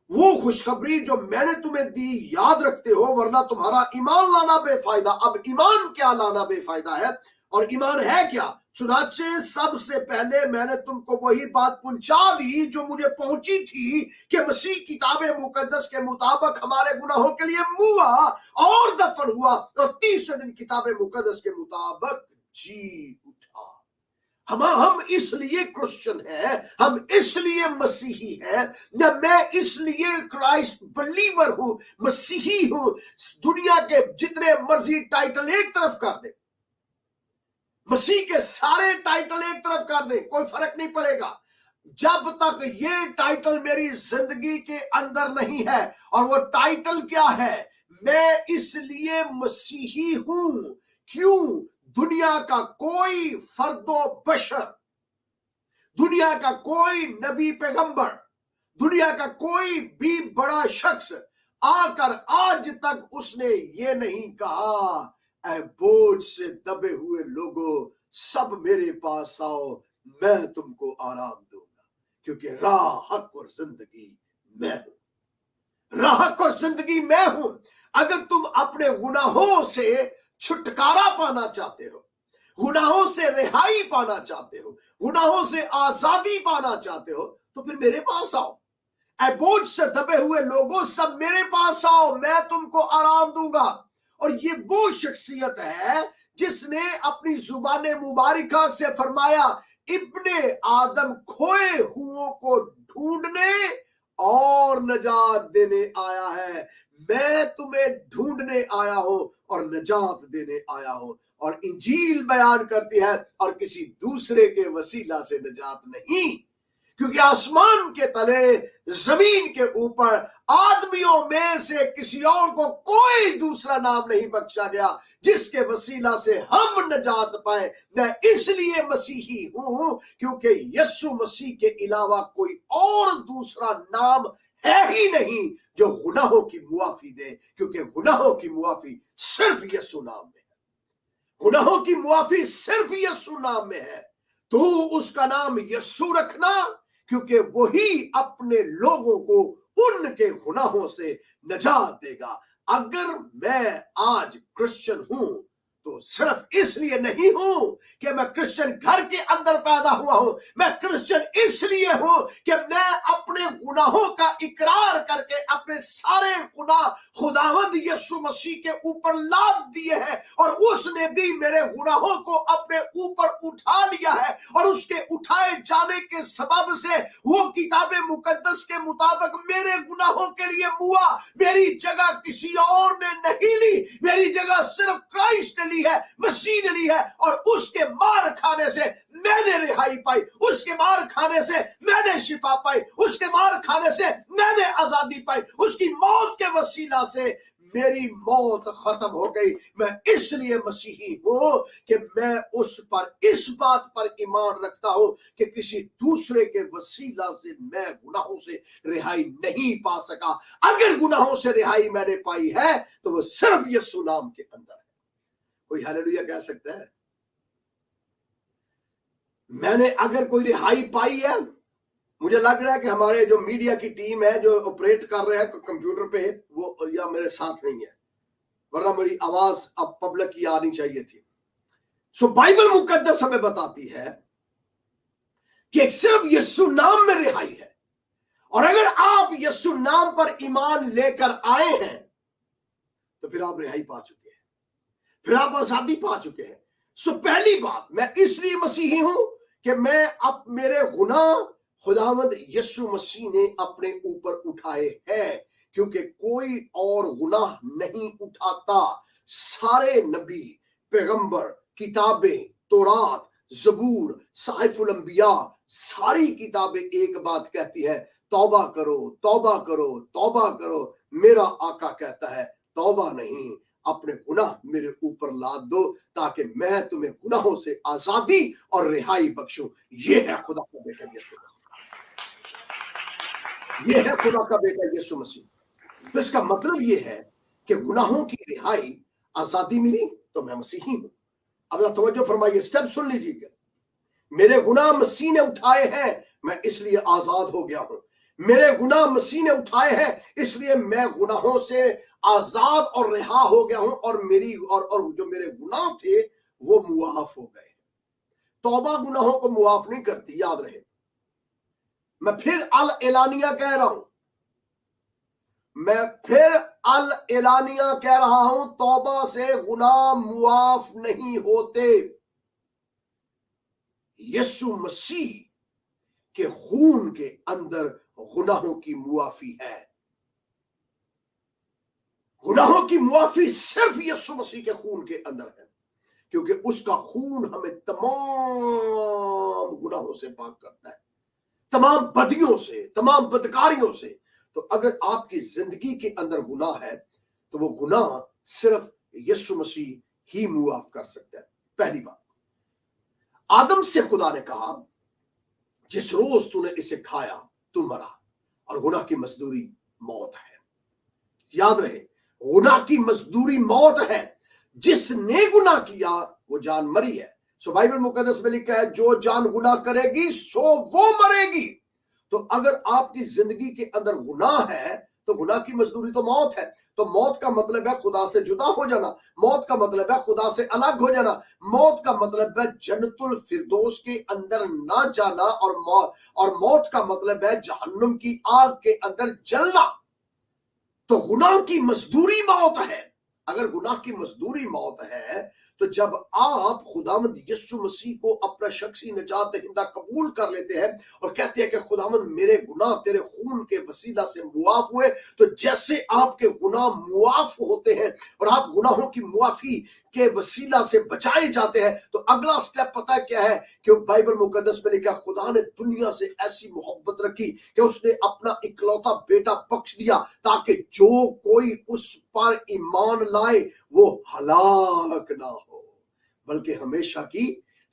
वो खुशखबरी जो मैंने तुम्हें दी याद रखते हो, वरना तुम्हारा ईमान लाना बेफायदा। अब ईमान क्या लाना बेफायदा है और ईमान है क्या? चुनाचे सबसे पहले मैंने तुमको वही बात पहुंचा दी जो मुझे पहुंची थी कि मसीह किताब मुकद्दस के मुताबिक हमारे गुनाहों के लिए मुआ और दफन हुआ और तीसरे दिन किताब मुकद्दस के मुताबिक जी उठा। हम इसलिए क्रिश्चियन हैं, हम इसलिए मसीही हैं, न मैं इसलिए क्राइस्ट बिलीवर हूं, मसीही हूं। दुनिया के जितने मर्जी टाइटल एक तरफ कर दे, मसीह के सारे टाइटल एक तरफ कर दे, कोई फर्क नहीं पड़ेगा जब तक ये टाइटल मेरी जिंदगी के अंदर नहीं है। और वो टाइटल क्या है? मैं इसलिए मसीही हूं। क्यों? दुनिया का कोई फर्दो बशर दुनिया का कोई नबी पैगंबर, दुनिया का कोई भी बड़ा शख्स आकर आज तक उसने ये नहीं कहा, ऐ बोझ से दबे हुए लोगों सब मेरे पास आओ, मैं तुमको आराम दूंगा, क्योंकि राह, हक और जिंदगी मैं हूं। राह, हक और जिंदगी मैं हूं। अगर तुम अपने गुनाहों से छुटकारा पाना चाहते हो, गुनाहों से रिहाई पाना चाहते हो, गुनाहों से आजादी पाना चाहते हो, तो फिर मेरे पास आओ। ऐ बोझ से दबे हुए लोगों सब मेरे पास आओ, मैं तुमको आराम दूंगा। और ये वो शख्सियत है जिसने अपनी जुबान मुबारका से फरमाया, इब्ने आदम खोए हुओं को ढूंढने और नजात देने आया है। मैं तुम्हें ढूंढने आया हूं और नजात देने आया हूं। और इंजील बयान करती है, और किसी दूसरे के वसीला से नजात नहीं, क्योंकि आसमान के तले, जमीन के ऊपर आदमियों में से किसी और को कोई दूसरा नाम नहीं बख्शा गया जिसके वसीला से हम नजात पाए। मैं इसलिए मसीही हूं क्योंकि यीशु मसीह के अलावा कोई और दूसरा नाम है ही नहीं जो गुनाहों की मुआफी दे, क्योंकि गुनाहों की मुआफी सिर्फ यीशु नाम में है। गुनाहों की मुआफी सिर्फ यीशु नाम में है। तो उसका नाम यीशु रखना, क्योंकि वही अपने लोगों को उनके गुनाहों से नजात देगा। अगर मैं आज क्रिश्चियन हूं तो सिर्फ इसलिए नहीं हूं कि मैं क्रिश्चियन घर के अंदर पैदा हुआ हूं, मैं क्रिश्चियन इसलिए हूं कि मैं अपने गुनाहों का इकरार करके अपने सारे गुनाह खुदावंद यीशु मसीह के ऊपर लाद दिए हैं, और उसने भी मेरे गुनाहों को अपने ऊपर उठा लिया है। और उसके उठाए जाने के सबब से वो किताबे मुकद्दस के मुताबिक मेरे गुनाहों के लिए मुआ। मेरी जगह किसी और ने नहीं ली, मेरी जगह सिर्फ क्राइस्ट ने ली है, मसीह ने ली है। और उसके मार खाने से मैंने रिहाई पाई, उसके मार खाने से मैंने शिफा पाई, उसके मार खाने से मैंने आजादी पाई, उसकी मौत के वसीला से मेरी मौत खत्म हो गई। मैं इसलिए मसीही हूं कि मैं उस पर, इस बात पर ईमान रखता हूं कि किसी दूसरे के वसीला से मैं गुनाहों से रिहाई नहीं पा सका। अगर गुनाहों से रिहाई मैंने पाई है तो वो सिर्फ यीशु नाम के अंदर है। कोई हालेलुया कह सकता है? मैंने अगर कोई रिहाई पाई है, मुझे लग रहा है कि हमारे जो मीडिया की टीम है जो ऑपरेट कर रहे हैं कंप्यूटर पे, वो या मेरे साथ नहीं है, वरना मेरी आवाज अब पब्लिक की आनी चाहिए थी। सो बाइबल मुकद्दस हमें बताती है कि सिर्फ यीशु नाम में रिहाई है। और अगर आप यीशु नाम पर ईमान लेकर आए हैं तो फिर आप रिहाई पा चुके हैं, फिर आप आजादी पा चुके हैं। सो पहली बात, मैं इसलिए मसीही हूं कि मैं अब मेरे गुनाह खुदावंद यीशु मसीह ने अपने ऊपर उठाए हैं, क्योंकि कोई और गुनाह नहीं उठाता। सारे नबी, पैगंबर, किताबें, तौरात, ज़बूर, साहिफुल अंबिया, सारी किताबें एक बात कहती है, तौबा करो, तौबा करो, तौबा करो। मेरा आका कहता है तौबा नहीं, अपने गुनाह मेरे ऊपर लाद दो ताकि मैं तुम्हें गुनाहों से आजादी और रिहाई बख्शूं। ये है खुदा का बेटा यीशु मसीह, ये है खुदा का बेटा यीशु मसीह। तो इसका मतलब ये है कि गुनाहों की रिहाई, आजादी मिली तो मैं मसीही हूं। अब तवज्जो फरमाइए, स्टेप सुन लीजिएगा। मेरे गुनाह मसीह ने उठाए हैं, मैं इसलिए आजाद हो गया हूं। मेरे गुनाह मसीह ने उठाए हैं, इसलिए मैं गुनाहों से आजाद और रिहा हो गया हूं। और मेरी और जो मेरे गुनाह थे वो मुआफ हो गए। तौबा गुनाहों को मुआफ नहीं करती, याद रहे। मैं फिर अल एलानिया कह रहा हूं, मैं फिर अल एलानिया कह रहा हूं, तौबा से गुनाह मुआफ नहीं होते। यीशु मसीह के खून के अंदर गुनाहों की मुआफी है। गुनाहों की मुआफी सिर्फ यीशु मसीह के खून के अंदर है, क्योंकि उसका खून हमें तमाम गुनाहों से पाक करता है, तमाम बदियों से, तमाम बदकारियों से। तो अगर आपकी जिंदगी के अंदर गुनाह है तो वो गुनाह सिर्फ यीशु मसीह ही मुआफ कर सकता है। पहली बात, आदम से खुदा ने कहा जिस रोज तूने इसे खाया तू मरा, और गुनाह की मजदूरी मौत है। याद रहे, गुनाह की मजदूरी मौत है। जिसने गुनाह किया वो जान मरी है। सो बाइबल मुकद्दस में लिखा है, जो जान गुनाह करेगी सो वो मरेगी। तो अगर आपकी जिंदगी के अंदर गुनाह है तो गुनाह की मजदूरी तो मौत है। तो मौत का मतलब है खुदा से जुदा हो जाना, मौत का मतलब है खुदा से अलग हो जाना, मौत का मतलब है जन्नतुल फिरदौस के अंदर ना जाना, और मौत का मतलब है जहन्नुम की आग के अंदर जलना। तो गुनाह की मजदूरी मौत है। अगर गुनाह की मजदूरी मौत है तो जब आप खुदावंद यीशु मसीह को अपना शख्सी निजात दहिंदा कबूल कर लेते हैं और कहते हैं कि खुदावंद मेरे गुनाह तेरे खून के वसीला से मुआफ हुए, तो जैसे आपके गुनाह मुआफ होते हैं और आप गुनाहों की मुआफी के वसीला से बचाए जाते हैं, तो अगला स्टेप पता है क्या है? कि बाइबल मुकद्दस में लिखा, खुदा ने दुनिया से ऐसी मोहब्बत रखी कि उसने अपना इकलौता बेटा बख्श दिया ताकि जो कोई उस पर ईमान लाए वो हलाक ना हो बल्कि हमेशा की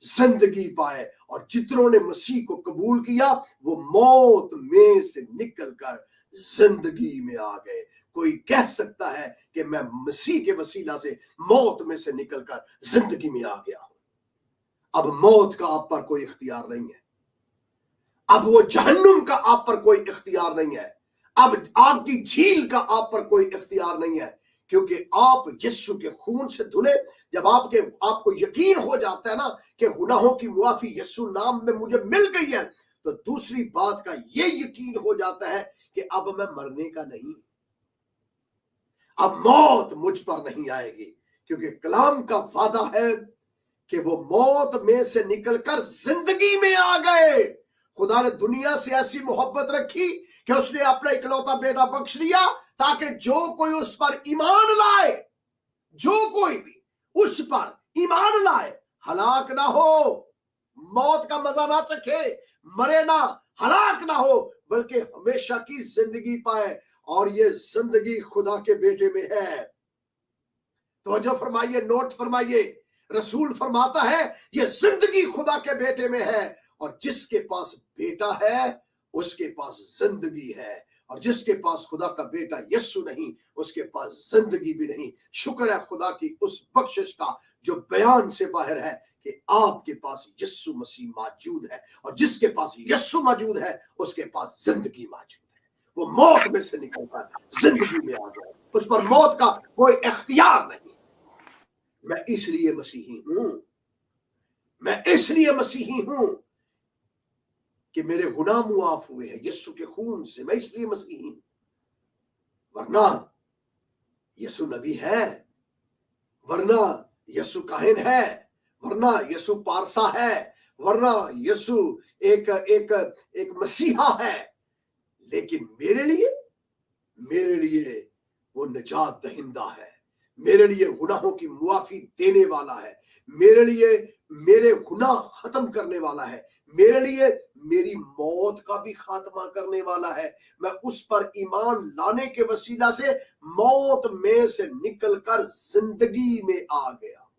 जिंदगी पाए। और जितनों ने मसीह को कबूल किया वो मौत में से निकलकर जिंदगी में आ गए। कोई कह सकता है कि मैं मसीह के वसीला से मौत में से निकलकर जिंदगी में आ गया हूं। अब मौत का आप पर कोई इख्तियार नहीं है, अब वो जहन्नुम का आप पर कोई इख्तियार नहीं है, अब आपकी झील का आप पर कोई इख्तियार नहीं है, क्योंकि आप यीशु के खून से धुले। जब आपको यकीन हो जाता है ना कि गुनाहों की मुआफी यीशु नाम में मुझे मिल गई है, तो दूसरी बात का ये यकीन हो जाता है कि अब मैं मरने का नहीं, अब मौत मुझ पर नहीं आएगी, क्योंकि कलाम का वादा है कि वो मौत में से निकलकर जिंदगी में आ गए। खुदा ने दुनिया से ऐसी मोहब्बत रखी कि उसने अपना इकलौता बेटा बख्श दिया ताकि जो कोई उस पर ईमान लाए, जो कोई भी उस पर ईमान लाए हलाक ना हो, मौत का मजा ना चखे, मरे ना, हलाक ना हो, बल्कि हमेशा की जिंदगी पाए। और ये जिंदगी खुदा के बेटे में है। तो जो फरमाइए, नोट फरमाइए, रसूल फरमाता है ये जिंदगी खुदा के बेटे में है, और जिसके पास बेटा है उसके पास जिंदगी है, और जिसके पास खुदा का बेटा यीशु नहीं उसके पास जिंदगी भी नहीं। शुक्र है खुदा की उस बख्शिश का जो बयान से बाहर है कि आपके पास यीशु मसीह मौजूद है, और जिसके पास यीशु मौजूद है उसके पास जिंदगी मौजूद है। वो मौत में से निकलकर जिंदगी में आ गया, उस पर मौत का कोई इख्तियार नहीं। मैं इसलिए मसीही हूं, मैं इसलिए मसीही हूं कि मेरे गुनाह मुआफ हुए हैं यीशु के खून से, मैं इसलिए मसीही हूं। वरना यीशु नबी है, वरना यीशु काहिन है, वरना यीशु पारसा है, वरना यीशु एक मसीहा है। लेकिन मेरे लिए वो निजात दहिंदा है, मेरे लिए गुनाहों की मुआफी देने वाला है, मेरे लिए मेरे गुनाह खत्म करने वाला है, मेरे लिए मेरी मौत का भी खात्मा करने वाला है। मैं उस पर ईमान लाने के वसीला से मौत में से निकलकर जिंदगी में आ गया,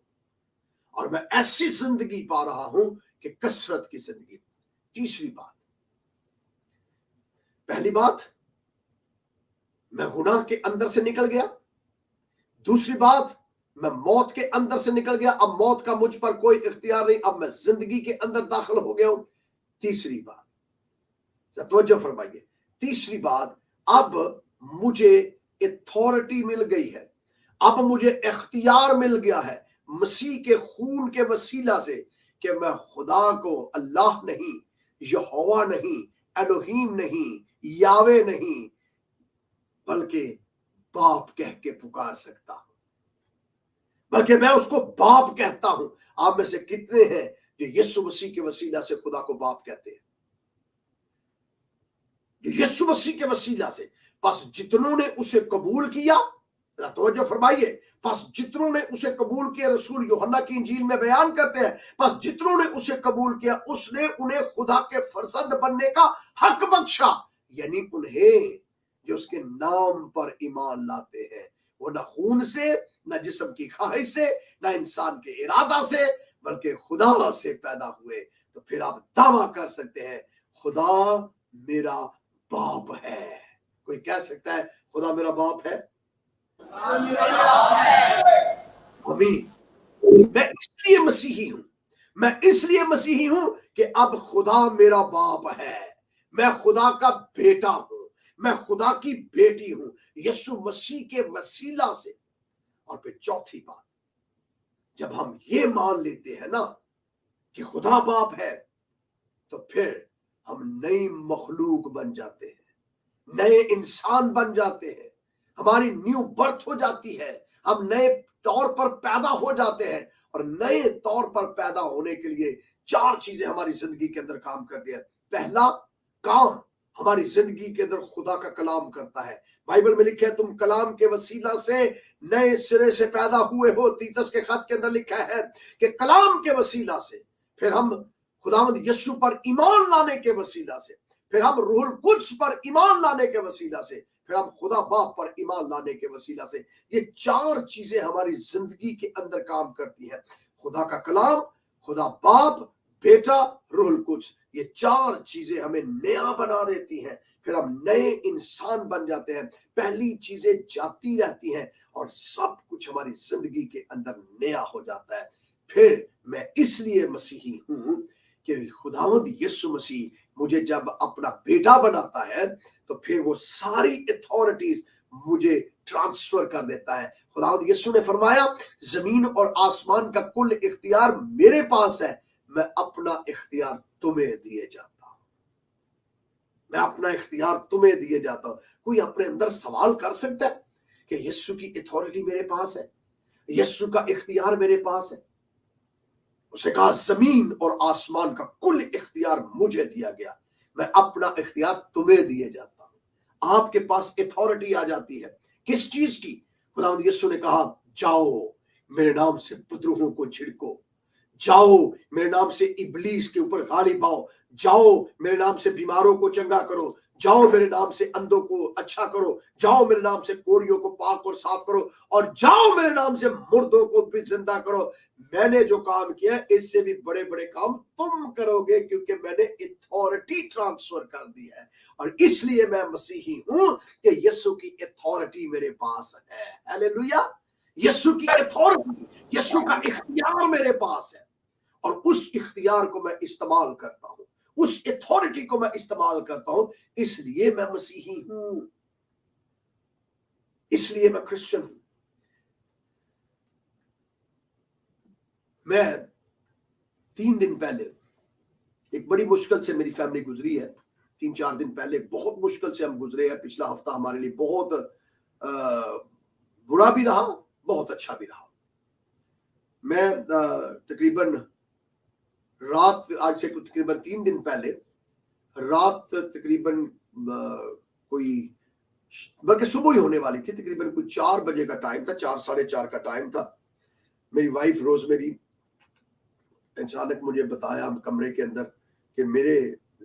और मैं ऐसी जिंदगी पा रहा हूं कि कसरत की जिंदगी। तीसरी बात, पहली बात मैं गुनाह के अंदर से निकल गया, दूसरी बात मैं मौत के अंदर से निकल गया, अब मौत का मुझ पर कोई इख्तियार नहीं, अब मैं जिंदगी के अंदर दाखिल हो गया हूं। तीसरी बात तवज्जो फरमाइए, तीसरी बात, अब मुझे अथॉरिटी मिल गई है, अब मुझे इख्तियार मिल गया है मसीह के खून के वसीला से कि मैं खुदा को अल्लाह नहीं, यहोवा नहीं, एलोहीम नहीं, यावे नहीं, बल्कि बाप कह के पुकार सकता हूं, बल्कि मैं उसको बाप कहता हूं। आप में से कितने हैं जो यीशु मसीह के वसीला से खुदा को बाप कहते हैं? जो यीशु मसीह के वसीला से, बस जितनों ने उसे कबूल किया, तवज्जो फरमाइए, बस जितनों ने उसे कबूल किया, रसूल यूहन्ना की इंजील में बयान करते हैं, बस जितनों ने उसे कबूल किया उसने उन्हें खुदा के फर्जंद बनने का हक बख्शा। यानी उन्हें जो उसके नाम पर ईमान लाते हैं, वो न खून से, न जिस्म की ख्वाहिश से, न इंसान के इरादा से, बल्कि खुदा से पैदा हुए। तो फिर आप दावा कर सकते हैं खुदा मेरा बाप है। कोई कह सकता है खुदा मेरा बाप है? आमीन। मैं इसलिए मसीही हूं, मैं इसलिए मसीही हूं कि अब खुदा मेरा बाप है, मैं खुदा का बेटा हूं, मैं खुदा की बेटी हूं यीशु मसीह के वसीला से। और फिर चौथी बात, जब हम ये मान लेते हैं ना कि खुदा बाप है, तो फिर हम नई मखलूक बन जाते हैं, नए इंसान बन जाते हैं, हमारी न्यू बर्थ हो जाती है, हम नए तौर पर पैदा हो जाते हैं। और नए तौर पर पैदा होने के लिए 4 चीजें हमारी जिंदगी के अंदर काम करती है। पहला काम हमारी जिंदगी के अंदर खुदा का कलाम करता है। बाइबल में लिखा है तुम कलाम के वसीला से नए सिरे से पैदा हुए हो। तीतस के खत के अंदर लिखा है कि कलाम के वसीला से, फिर हम खुदावंद यीशु पर ईमान लाने के वसीला से, फिर हम रूहुल कुद्स पर ईमान लाने के वसीला से, फिर हम खुदा बाप पर ईमान लाने के वसीला से। ये 4 चीजें हमारी जिंदगी के अंदर काम करती हैं। खुदा का कलाम, खुदा बाप, बेटा, रूहुल कुद्स, ये 4 चीजें हमें नया बना देती हैं। फिर हम नए इंसान बन जाते हैं। पहली चीजें जाती रहती हैं और सब कुछ हमारी जिंदगी के अंदर नया हो जाता है। फिर मैं इसलिए मसीही हूं कि खुदावंद यीशु मसीह मुझे जब अपना बेटा बनाता है तो फिर वो सारी अथॉरिटीज मुझे ट्रांसफर कर देता है। खुदावंद यीशु ने फरमाया जमीन और आसमान का कुल इख्तियार मेरे पास है, मैं अपना इख्तियार तुम्हें दिए जाता हूं, मैं अपना इख्तियार तुम्हें दिए जाता हूं। कोई अपने अंदर सवाल कर सकता है कि यीशु की अथॉरिटी मेरे पास है, यीशु का इख्तियार मेरे पास है? उसने कहा जमीन और आसमान का कुल इख्तियार मुझे दिया गया, मैं अपना इख्तियार तुम्हें दिए जाता हूं। आपके पास अथॉरिटी आ जाती है। किस चीज की? खुदावंद यीशु ने कहा जाओ मेरे नाम से बुद्रुकों को छिड़को, जाओ मेरे नाम से इब्लीस के ऊपर गालिब आओ, जाओ मेरे नाम से बीमारों को चंगा करो, जाओ मेरे नाम से अंधों को अच्छा करो, जाओ मेरे नाम से कोढ़ियों को पाक और साफ करो, और जाओ मेरे नाम से मुर्दों को भी जिंदा करो। मैंने जो काम किया इससे भी बड़े बड़े काम तुम करोगे, क्योंकि मैंने अथॉरिटी ट्रांसफर कर दी है। और इसलिए मैं मसीही हूं कि यीशु की अथॉरिटी मेरे पास है। हालेलुया। यीशु की अथॉरिटी, यीशु का इख्तियार मेरे पास है, और उस इख्तियार को मैं इस्तेमाल करता हूं, उस अथॉरिटी को मैं इस्तेमाल करता हूं। इसलिए मैं मसीही हूं, इसलिए मैं क्रिश्चियन हूं। मैं 3 दिन पहले एक बड़ी मुश्किल से मेरी फैमिली गुजरी है। 3-4 दिन पहले बहुत मुश्किल से हम गुजरे हैं। पिछला हफ्ता हमारे लिए बहुत बुरा भी रहा, बहुत अच्छा भी रहा। मैं तकरीबन रात, आज से तकरीबन 3 दिन पहले रात तकरीबन कोई, बल्कि सुबह ही होने वाली थी, तकरीबन कुछ 4 बजे का टाइम था, 4 साढ़े 4 का टाइम था। मेरी वाइफ रोजमेरी अचानक मुझे बताया कमरे के अंदर कि मेरे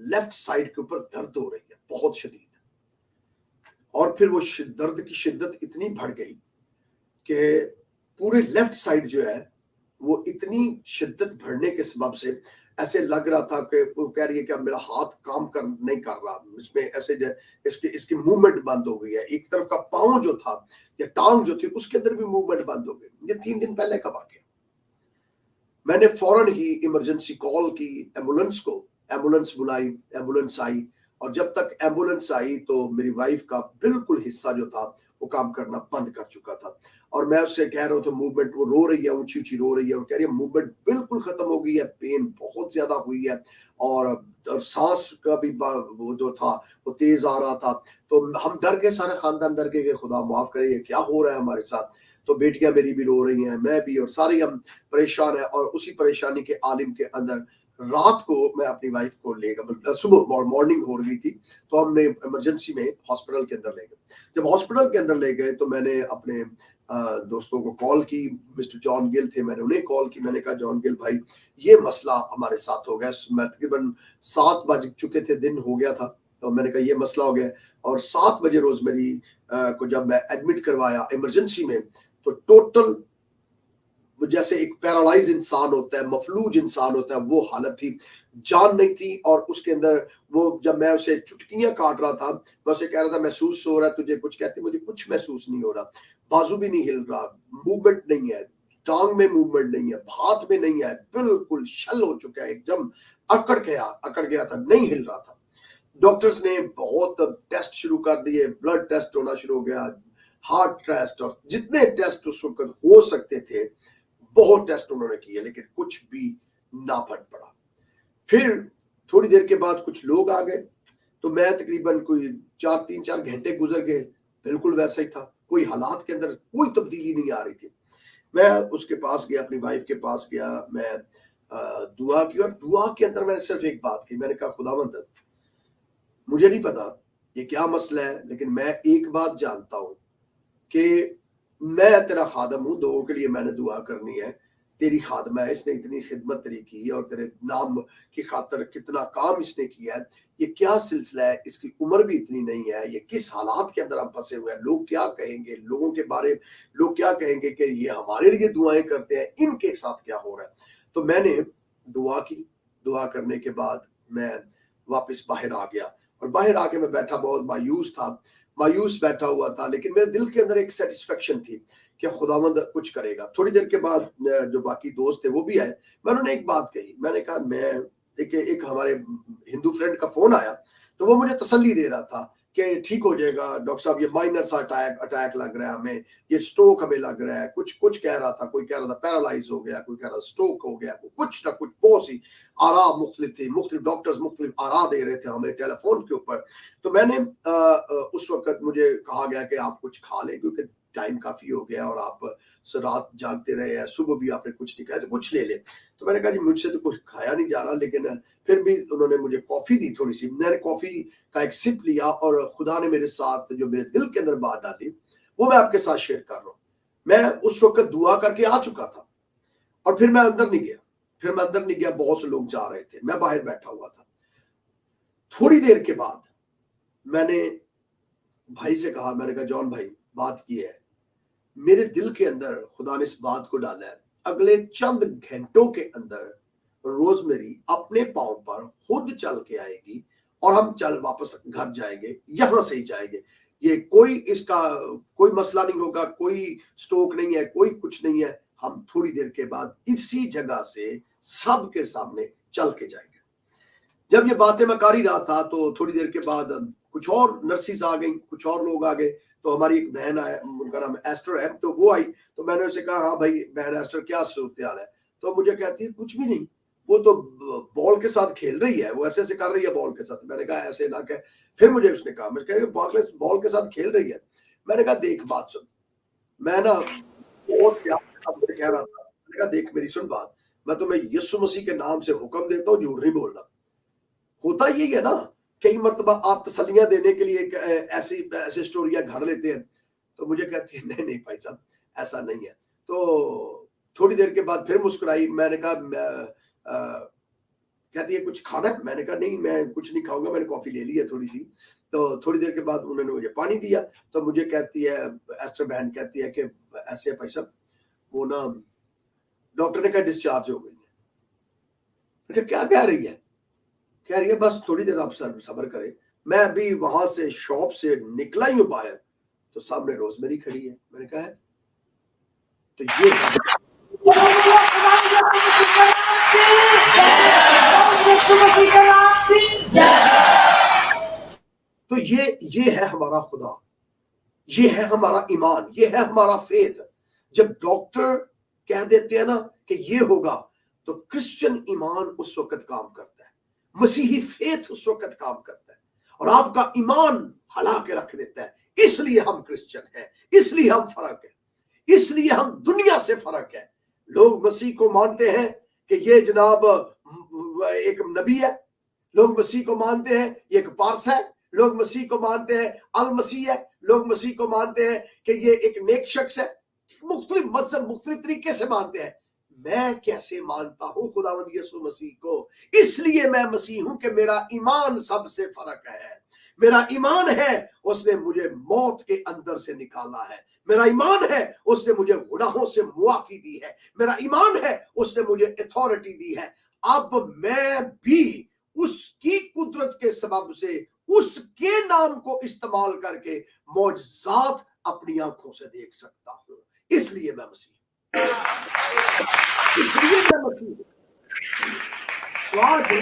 लेफ्ट साइड के ऊपर दर्द हो रही है, बहुत शदीद। और फिर वो दर्द की शिद्दत इतनी बढ़ गई कि पूरे लेफ्ट साइड जो है वो इतनी शिद्दत बढ़ने के सबब से ऐसे लग रहा था कि वो कह रही है कि अब मेरा हाथ काम नहीं कर रहा, इसमें ऐसे इसकी मूवमेंट बंद हो गई है। एक तरफ का पाँव जो था या टांग जो थी उसके अंदर भी मूवमेंट बंद हो गई। ये 3 दिन पहले का वाकया। मैंने फौरन ही इमरजेंसी कॉल की, एम्बुलेंस को, एम्बुलेंस बुलाई, एम्बुलेंस आई, और जब तक एम्बुलेंस आई तो मेरी वाइफ का बिल्कुल हिस्सा जो था वो काम करना बंद कर चुका था। और मैं उससे कह रहा हूँ तो मूवमेंट, वो रो रही है, ऊंची ऊंची रो रही है और कह रही है मूवमेंट बिल्कुल खत्म हो गई है, पेन बहुत ज्यादा हुई है, और सांस का भी वो जो था वो तेज आ रहा था। तो हम डर के, सारा खानदान डर के, खुदा माफ करे ये क्या हो रहा है हमारे साथ। तो बेटियां मेरी भी रो रही हैं, मैं भी, और सारे हम परेशान हैं। और उसी परेशानी के आलिम के अंदर रात को मैं अपनी वाइफ को ले गया, सुबह मॉर्निंग हो रही थी तो हमने इमरजेंसी में हॉस्पिटल के अंदर ले गए। जब हॉस्पिटल के अंदर ले गए तो मैंने अपने दोस्तों को कॉल की, मिस्टर जॉन गिल थे, मैंने उन्हें कॉल की। मैंने कहा जॉन गिल भाई ये मसला हमारे साथ हो गया। मैं तकरीबन 7 बज चुके थे, दिन हो गया था, तो मैंने कहा ये मसला हो गया। और 7 बजे रोजमेरी को जब मैं एडमिट करवाया इमरजेंसी में तो टोटल जैसे एक पैरालाइज इंसान होता है, मफलूज इंसान होता है, वो हालत थी, जान नहीं थी। और उसके अंदर वो, जब मैं उसे चुटकियां काट रहा था, मैं उसे कह रहा था महसूस हो रहा है तुझे कुछ, कहती मुझे कुछ महसूस नहीं हो रहा, बाजू भी नहीं हिल रहा, मूवमेंट नहीं है, टांग में मूवमेंट नहीं है, हाथ में नहीं है, बिल्कुल शल हो चुका है, एकदम अकड़ गया था, नहीं हिल रहा था। डॉक्टर्स ने बहुत टेस्ट शुरू कर दिए, ब्लड टेस्ट होना शुरू हो गया, हार्ट टेस्ट, और जितने टेस्ट उस वक्त हो सकते थे बहुत टेस्ट उन्होंने किए, लेकिन कुछ भी ना बन पड़ा। फिर थोड़ी देर के बाद कुछ लोग आ गए, तो मैं तकरीबन कोई 3-4 घंटे गुजर गए, बिल्कुल वैसा ही था, कोई हालात के अंदर कोई तब्दीली नहीं आ रही थी। मैं उसके पास गया, अपनी वाइफ के पास गया, मैं दुआ की, और दुआ के अंदर मैंने सिर्फ एक बात की, मैंने कहा खुदावंद मुझे नहीं पता ये क्या मसला है, लेकिन मैं एक बात जानता हूं कि मैं तेरा खादम हूं, लोगों के लिए मैंने दुआ करनी है, तेरी खादमा है, इसने इतनी खिदमत तेरी की है और तेरे नाम की खातर कितना काम इसने किया है, ये क्या सिलसिला है, इसकी उम्र भी इतनी नहीं है, ये किस हालात के अंदर हम फंसे हुए हैं, लोग क्या कहेंगे, लोगों के बारे लोग क्या कहेंगे कि ये हमारे लिए दुआएं करते हैं, इनके साथ क्या हो रहा है। तो मैंने दुआ की, दुआ करने के बाद मैं वापस बाहर आ गया, और बाहर आके मैं बैठा, बहुत मायूस बैठा हुआ था, लेकिन मेरे दिल के अंदर एक सेटिस्फेक्शन थी कि खुदावंद कुछ करेगा। थोड़ी देर के बाद जो बाकी दोस्त थे वो भी आए, मैं उन्होंने एक बात कही, मैंने कहा मैं एक हमारे हिंदू फ्रेंड का फोन आया, तो वो मुझे तसल्ली दे रहा था कि ठीक हो जाएगा डॉक्टर साहब, ये माइनर सा अटैक लग रहा है हमें, ये स्ट्रोक हमें लग रहा है, कुछ कह रहा था, कोई कह रहा था पैरालाइज हो गया, कोई कह रहा स्ट्रोक हो गया, कुछ ना कुछ बहुत सी आरा मुख्तलिफ थी, मुख्तलिफ डॉक्टर्स मुख्तलिफ आरा दे रहे थे हमें टेलीफोन के ऊपर। तो मैंने उस वक्त मुझे कहा गया कि आप कुछ खा लें, क्योंकि टाइम काफी हो गया और आप रात जागते रहे हैं, सुबह भी आपने कुछ नहीं खाया, तो कुछ ले ले। तो मैंने कहा जी मुझसे तो कुछ खाया नहीं जा रहा, लेकिन फिर भी उन्होंने मुझे कॉफी दी थोड़ी सी, मैंने कॉफी का एक सिप लिया, और खुदा ने मेरे साथ जो मेरे दिल के अंदर बात डाली वो मैं आपके साथ शेयर कर रहा हूँ। मैं उस वक्त दुआ करके आ चुका था, और फिर मैं अंदर नहीं गया, बहुत से लोग जा रहे थे, मैं बाहर बैठा हुआ था। थोड़ी देर के बाद मैंने भाई से कहा, मैंने कहा जॉन भाई बात की है, मेरे दिल के अंदर खुदा ने इस बात को डाला है, अगले चंद घंटों के अंदर रोजमेरी अपने पांव पर खुद चल के आएगी और हम चल वापस घर जाएंगे, यहां से ही जाएंगे, ये इसका कोई मसला नहीं होगा, कोई स्ट्रोक नहीं है, कोई कुछ नहीं है, हम थोड़ी देर के बाद इसी जगह से सबके सामने चल के जाएंगे। जब ये बातें मैं कर ही रहा था, तो थोड़ी देर के बाद कुछ और नर्सिस आ गई, कुछ और लोग आ गए, तो हमारी एक बहन है, उनका नाम एस्टर है, तो वो आई, तो मैंने उसे कहा हाँ भाई बहन एस्टर क्या सूरत हाल है, तो मुझे कहती है कुछ भी नहीं, वो तो बॉल के साथ खेल रही है, वो ऐसे ऐसे कर रही है बॉल के साथ। मैंने कहा ऐसे ना कह, फिर मुझे उसने कहा, मुझे बॉल के साथ खेल रही है। मैंने कहा देख बात सुन, मैं ना बहुत प्यार के साथ उसे कह रहा था, मैंने कहा देख मेरी सुन बात, मैं तुम्हें यीशु मसीह के नाम से हुक्म देता हूँ, झूठ नहीं बोलना। होता यही है ना, कई मरतबा आप तसल्लियां देने के लिए ऐसी स्टोरियां घर लेते हैं, तो मुझे कहती है नहीं भाई साहब ऐसा नहीं है। तो थोड़ी देर के बाद फिर मुस्कुराई, मैंने कहा कहती है कुछ खाना है, मैंने कहा नहीं मैं कुछ नहीं खाऊंगा, मैंने कॉफी ले ली है थोड़ी सी। तो थोड़ी देर के बाद उन्होंने मुझे पानी दिया, तो मुझे कहती है एस्टर बहन कहती है कि ऐसे भाई साहब वो ना डॉक्टर ने कहा डिस्चार्ज हो गई है। क्या कह रही है? कह रही है बस थोड़ी देर आप सब्र करें, मैं अभी वहां से शॉप से निकला ही हूं बाहर, तो सामने रोजमेरी खड़ी है। मैंने कहा है तो ये है हमारा खुदा, ये है हमारा ईमान, ये है हमारा फेथ। जब डॉक्टर कह देते हैं ना कि ये होगा, तो क्रिश्चियन ईमान उस वक्त काम करता है, मसीही फेथ उस वक्त काम करता है, और आपका ईमान हला के रख देता है। इसलिए हम क्रिश्चियन हैं, इसलिए हम फर्क है, इसलिए हम दुनिया से फर्क है। लोग मसीह को मानते हैं कि ये जनाब एक नबी है, लोग मसीह को मानते हैं ये एक पारस है, लोग मसीह को मानते हैं अल मसीह है, लोग मसीह को मानते हैं कि ये एक नेक शख्स है। मुख्तलिफ मजहब मुख्तलिफ तरीके से मानते हैं। मैं कैसे मानता हूं खुदावंद यीशु मसीह को? इसलिए मैं मसीह हूं कि मेरा ईमान सबसे फर्क है, मेरा ईमान है उसने मुझे मौत के अंदर से निकाला है, मेरा ईमान है उसने मुझे गुनाहों से मुआफी दी है, मेरा ईमान है उसने मुझे अथॉरिटी दी है। अब मैं भी उसकी कुदरत के सबब से उसके नाम को इस्तेमाल करके मौजज़ात अपनी आंखों से देख सकता हूं। इसलिए मैं मसीह, इसलिए मैं मसीह। तो आज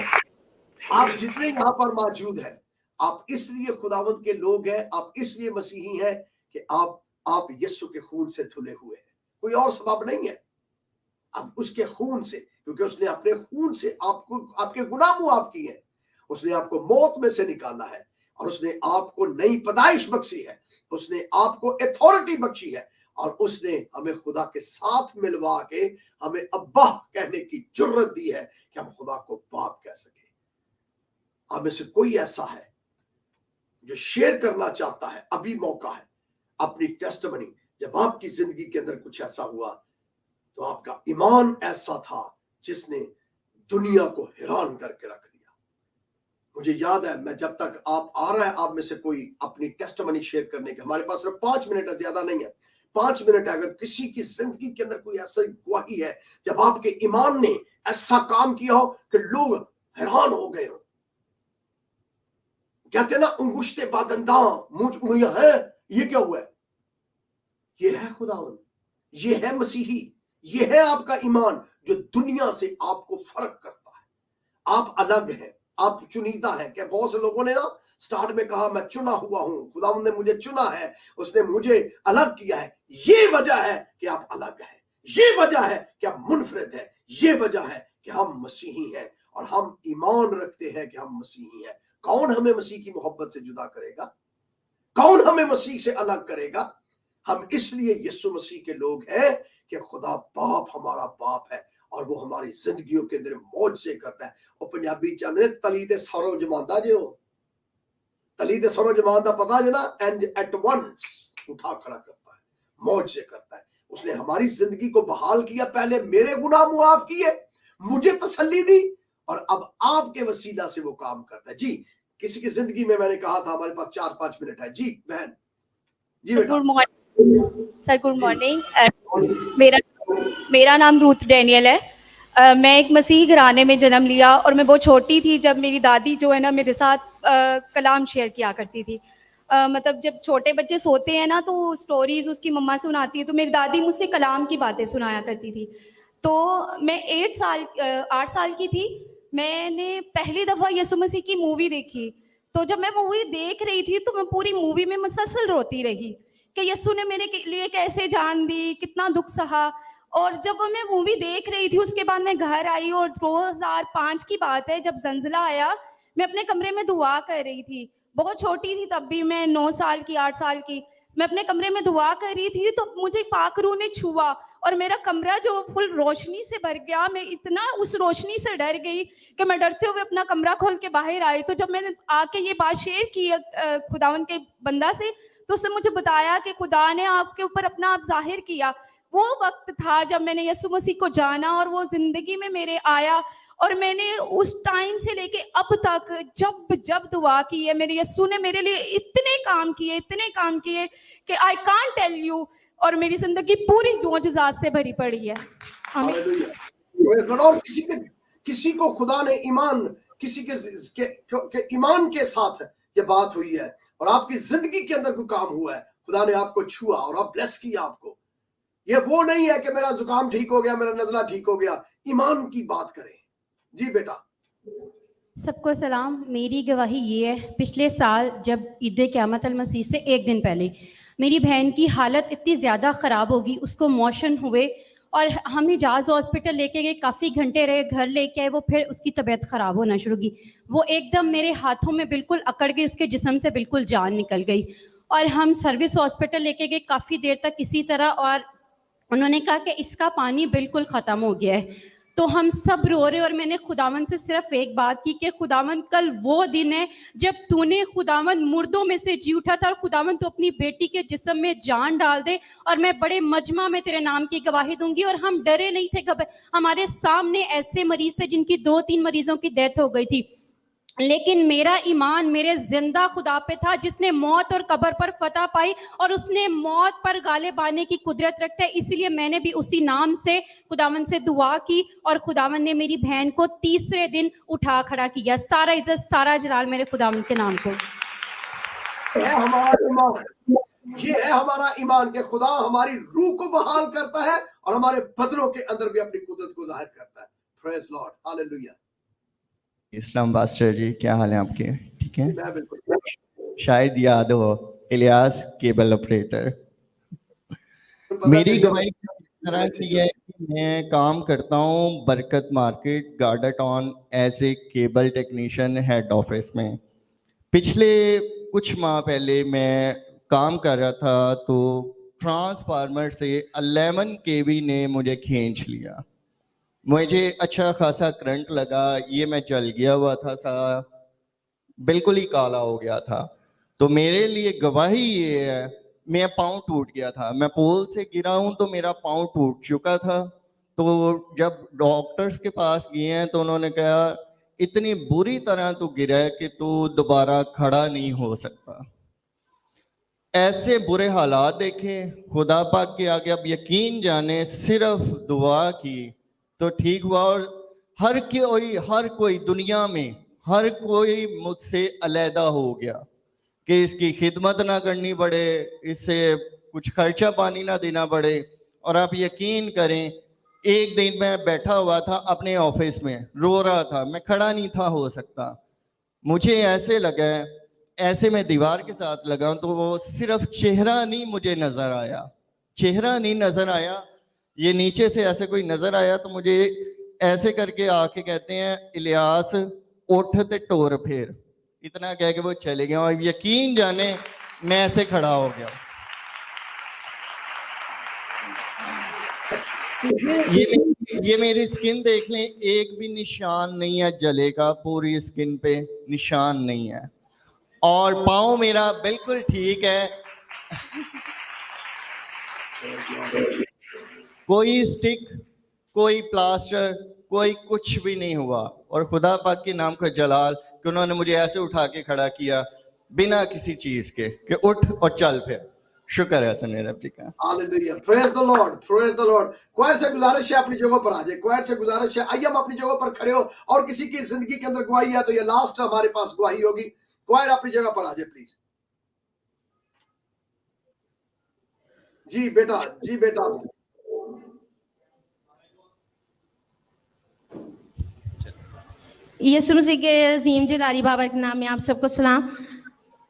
आप जितने यहां पर मौजूद हैं, आप इसलिए खुदावंद के लोग हैं, आप इसलिए मसीही हैं कि आप यीशु के खून से धुले हुए हैं, कोई और सबब नहीं है। अब उसके खून से, क्योंकि उसने अपने खून से आपको आपके गुनाह मुआफ किए हैं, उसने आपको मौत में से निकाला है और उसने आपको नई पैदाइश बख्शी है, उसने आपको अथॉरिटी बख्शी है और उसने हमें खुदा के साथ मिलवा के हमें अब्बा कहने की जुर्रत दी है कि हम खुदा को बाप कह सके। आप में से कोई ऐसा है जो शेयर करना चाहता है, अभी मौका है अपनी टेस्टमनी। जब आपकी जिंदगी के अंदर कुछ ऐसा हुआ तो आपका ईमान ऐसा था जिसने दुनिया को हैरान करके रख दिया। मुझे याद है, मैं जब तक आप आ रहा है, आप में से कोई अपनी टेस्टमनी शेयर करने के, हमारे पास सिर्फ 5 मिनट है, ज्यादा नहीं है, 5 मिनट है। अगर किसी की जिंदगी के अंदर कोई ऐसी गवाही है जब आपके ईमान ने ऐसा काम किया हो कि लोग हैरान हो गए हो, कहते हैं ना अंगुश्ते बादंदा मुझ उंगलियां है, ये क्या हुआ है? ये है खुदावंद, ये है मसीही, ये है आपका ईमान जो दुनिया से आपको फर्क करता है। आप अलग हैं, आप चुनीदा हैं। क्या बहुत से लोगों ने ना स्टार्ट में कहा मैं चुना हुआ हूं, खुदावंद ने मुझे चुना है, उसने मुझे अलग किया है। ये वजह है कि आप अलग हैं, ये वजह है कि आप मुनफरिद हैं, ये वजह है कि हम मसीही हैं और हम ईमान रखते हैं कि हम मसीही हैं। कौन हमें मसीह की मोहब्बत से जुदा करेगा? कौन हमें मसीह से अलग करेगा? हम इसलिए यीशु मसीह के लोग हैं कि खुदा बाप हमारा बाप है और वो हमारी जिंदगियों के अंदर मौज से करता है। और पंजाबी चाहते तली दे सरो जमांदा जे, हो तली दे सरो जमांदा पता जे ना, एंड एट वंस उठा खड़ा करता है, मौज से करता है। उसने हमारी जिंदगी को बहाल किया, पहले मेरे गुनाह मुआफ किए, मुझे तसल्ली दी और अब आपके वसीला से वो काम करता है। जी, किसी की जिंदगी में मैंने कहा था हमारे पास 4-5 मिनट है। जी बहन, जी बेटा। Good morning sir, good morning. मेरा नाम रूथ डैनियल है। मैं एक मसीही घराने में जन्म लिया और मैं बहुत छोटी थी जब मेरी दादी जो है ना मेरे साथ कलाम शेयर किया करती थी। मतलब जब छोटे बच्चे सोते हैं ना तो स्टोरीज उसकी मम्मा सुनाती है, तो मेरी दादी मुझसे कलाम की बातें सुनाया करती थी। तो मैं 8 साल की थी, मैंने पहली दफ़ा यीशु मसीह की मूवी देखी। तो जब मैं मूवी देख रही थी तो मैं पूरी मूवी में मुसलसल रोती रही कि यीशु ने मेरे लिए कैसे जान दी, कितना दुख सहा। और जब मैं मूवी देख रही थी उसके बाद मैं घर आई और 2005 की बात है, जब जंजला आया, मैं अपने कमरे में दुआ कर रही थी। बहुत छोटी थी तब भी, मैं 9 साल की 8 साल की, मैं अपने कमरे में दुआ कर रही थी तो मुझे पाक रूह ने छुआ और मेरा कमरा जो फुल रोशनी से भर गया। मैं इतना उस रोशनी से डर गई कि मैं डरते हुए अपना कमरा खोल के बाहर आई। तो जब मैंने आके ये बात शेयर की खुदावंद के बंदा से, तो उसने मुझे बताया कि खुदा ने आपके ऊपर अपना आप जाहिर किया। वो वक्त था जब मैंने यीशु मसीह को जाना और वो जिंदगी में मेरे आया और मैंने उस टाइम से लेके अब तक जब जब दुआ की है, मेरे यीशु ने मेरे लिए इतने काम किए कि आई कांट टेल यू। और मेरी जिंदगी पूरी मोजज़ात से भरी पड़ी है। और किसी को खुदा ने ईमान, किसी के ईमान के साथ ये बात हुई है और आपकी जिंदगी के अंदर कोई काम हुआ है, खुदा ने आपको छुआ और आप ब्लेस किया आपको। ये वो नहीं है कि मेरा जुकाम ठीक हो गया, मेरा नजला ठीक हो गया। ईमान की बात करें। जी बेटा। सबको सलाम। मेरी गवाही ये है, पिछले साल जब ईद क़यामत अल मसीह से एक दिन पहले मेरी बहन की हालत इतनी ज़्यादा ख़राब होगी, उसको मोशन हुए और हम हिजाज़ हॉस्पिटल लेके गए, काफ़ी घंटे रहे, घर लेके आए, वो फिर उसकी तबीयत ख़राब होना शुरू की। वो एकदम मेरे हाथों में बिल्कुल अकड़ गई, उसके जिस्म से बिल्कुल जान निकल गई और हम सर्विस हॉस्पिटल लेके गए काफ़ी देर तक किसी तरह, और उन्होंने कहा कि इसका पानी बिल्कुल ख़त्म हो गया है। तो हम सब रो रहे और मैंने खुदावंद से सिर्फ एक बात की कि खुदावंद कल वो दिन है जब तूने खुदावंद मुर्दों में से जी उठा था और खुदावंद तो अपनी बेटी के जिस्म में जान डाल दे और मैं बड़े मजमा में तेरे नाम की गवाही दूंगी। और हम डरे नहीं थे, हमारे सामने ऐसे मरीज थे जिनकी 2-3 मरीजों की डेथ हो गई थी। لیکن میرا ایمان میرے زندہ خدا پہ تھا جس نے موت اور قبر پر فتح پائی اور اس نے موت پر غالب آنے کی قدرت رکھتا ہے. اسی لیے میں نے بھی اسی نام سے خداوند سے دعا کی اور خداوند نے میری بہن کو تیسرے دن اٹھا کھڑا کیا. سارا عزت سارا جلال میرے خداوند کے نام کو. ہے ہمارا ایمان, یہ ہے ہمارا ایمان کہ خدا ہماری روح کو بحال کرتا ہے اور ہمارے بدنوں کے اندر بھی اپنی قدرت کو ظاہر کرتا ہے. پریز لارڈ, ہاللیلویہ. اسلام پاسٹر جی, کیا حال ہے آپ کے؟ ٹھیک ہے. میں بالکل, شاید یاد ہو, الیاس کیبل آپریٹر. میری گواہی اس طرح کی ہے کہ میں کام کرتا ہوں Barkat market Garden Town as a cable technician head office میں. پچھلے کچھ ماہ پہلے میں کام کر رہا تھا تو ٹرانسفارمر سے 11 kV نے مجھے کھینچ لیا. مجھے اچھا خاصا کرنٹ لگا, یہ میں جل گیا ہوا تھا, سا بالکل ہی کالا ہو گیا تھا. تو میرے لیے گواہی یہ ہے, میرا پاؤں ٹوٹ گیا تھا, میں پول سے گرا ہوں تو میرا پاؤں ٹوٹ چکا تھا. تو جب ڈاکٹرز کے پاس گئے ہیں تو انہوں نے کہا اتنی بری طرح تو گرا ہے کہ تو دوبارہ کھڑا نہیں ہو سکتا. ایسے برے حالات دیکھیں, خدا پاک کے آگے اب یقین جانے, صرف دعا کی تو ٹھیک ہوا. اور ہر کوئی دنیا میں ہر کوئی مجھ سے علیحدہ ہو گیا کہ اس کی خدمت نہ کرنی پڑے, اس سے کچھ خرچہ پانی نہ دینا پڑے. اور آپ یقین کریں, ایک دن میں بیٹھا ہوا تھا اپنے آفس میں, رو رہا تھا, میں کھڑا نہیں تھا ہو سکتا. مجھے ایسے لگا, ایسے میں دیوار کے ساتھ لگا تو وہ صرف چہرہ نہیں مجھے نظر آیا, چہرہ نہیں نظر آیا, یہ نیچے سے ایسے کوئی نظر آیا تو مجھے ایسے کر کے آ کے کہتے ہیں الیاس اٹھ تے ٹور پھیر. اتنا کہہ کے وہ چلے گئے اور یقین جانے میں ایسے کھڑا ہو گیا. یہ میری سکن دیکھ لیں, ایک بھی نشان نہیں ہے جلے کا, پوری سکن پہ نشان نہیں ہے. اور پاؤں میرا بالکل ٹھیک ہے, کوئی سٹک, کوئی پلاسٹر, کوئی کچھ بھی نہیں ہوا. اور خدا پاک کے نام کا جلال کہ انہوں نے مجھے ایسے اٹھا کے کھڑا کیا بنا کسی چیز کے کہ اٹھ اور چل پھر. شکر ہے سننے ربی کا. ہاللیلویہ. پریز دی لارڈ, پریز دی لارڈ. کوئر سے گزارش ہے اپنی جگہوں پر آ جائے, کوئر سے گزارش ہے, آئیے ہم اپنی جگہوں پر کھڑے ہو. اور کسی کی زندگی کے اندر گواہی ہے تو یہ لاسٹ ہمارے پاس گواہی ہوگی. کوئر اپنی جگہ پر آ جائے پلیز. جی بیٹا, جی بیٹا. یسوع مسیح کے عظیم جلالی بابا کے نام میں آپ سب کو سلام.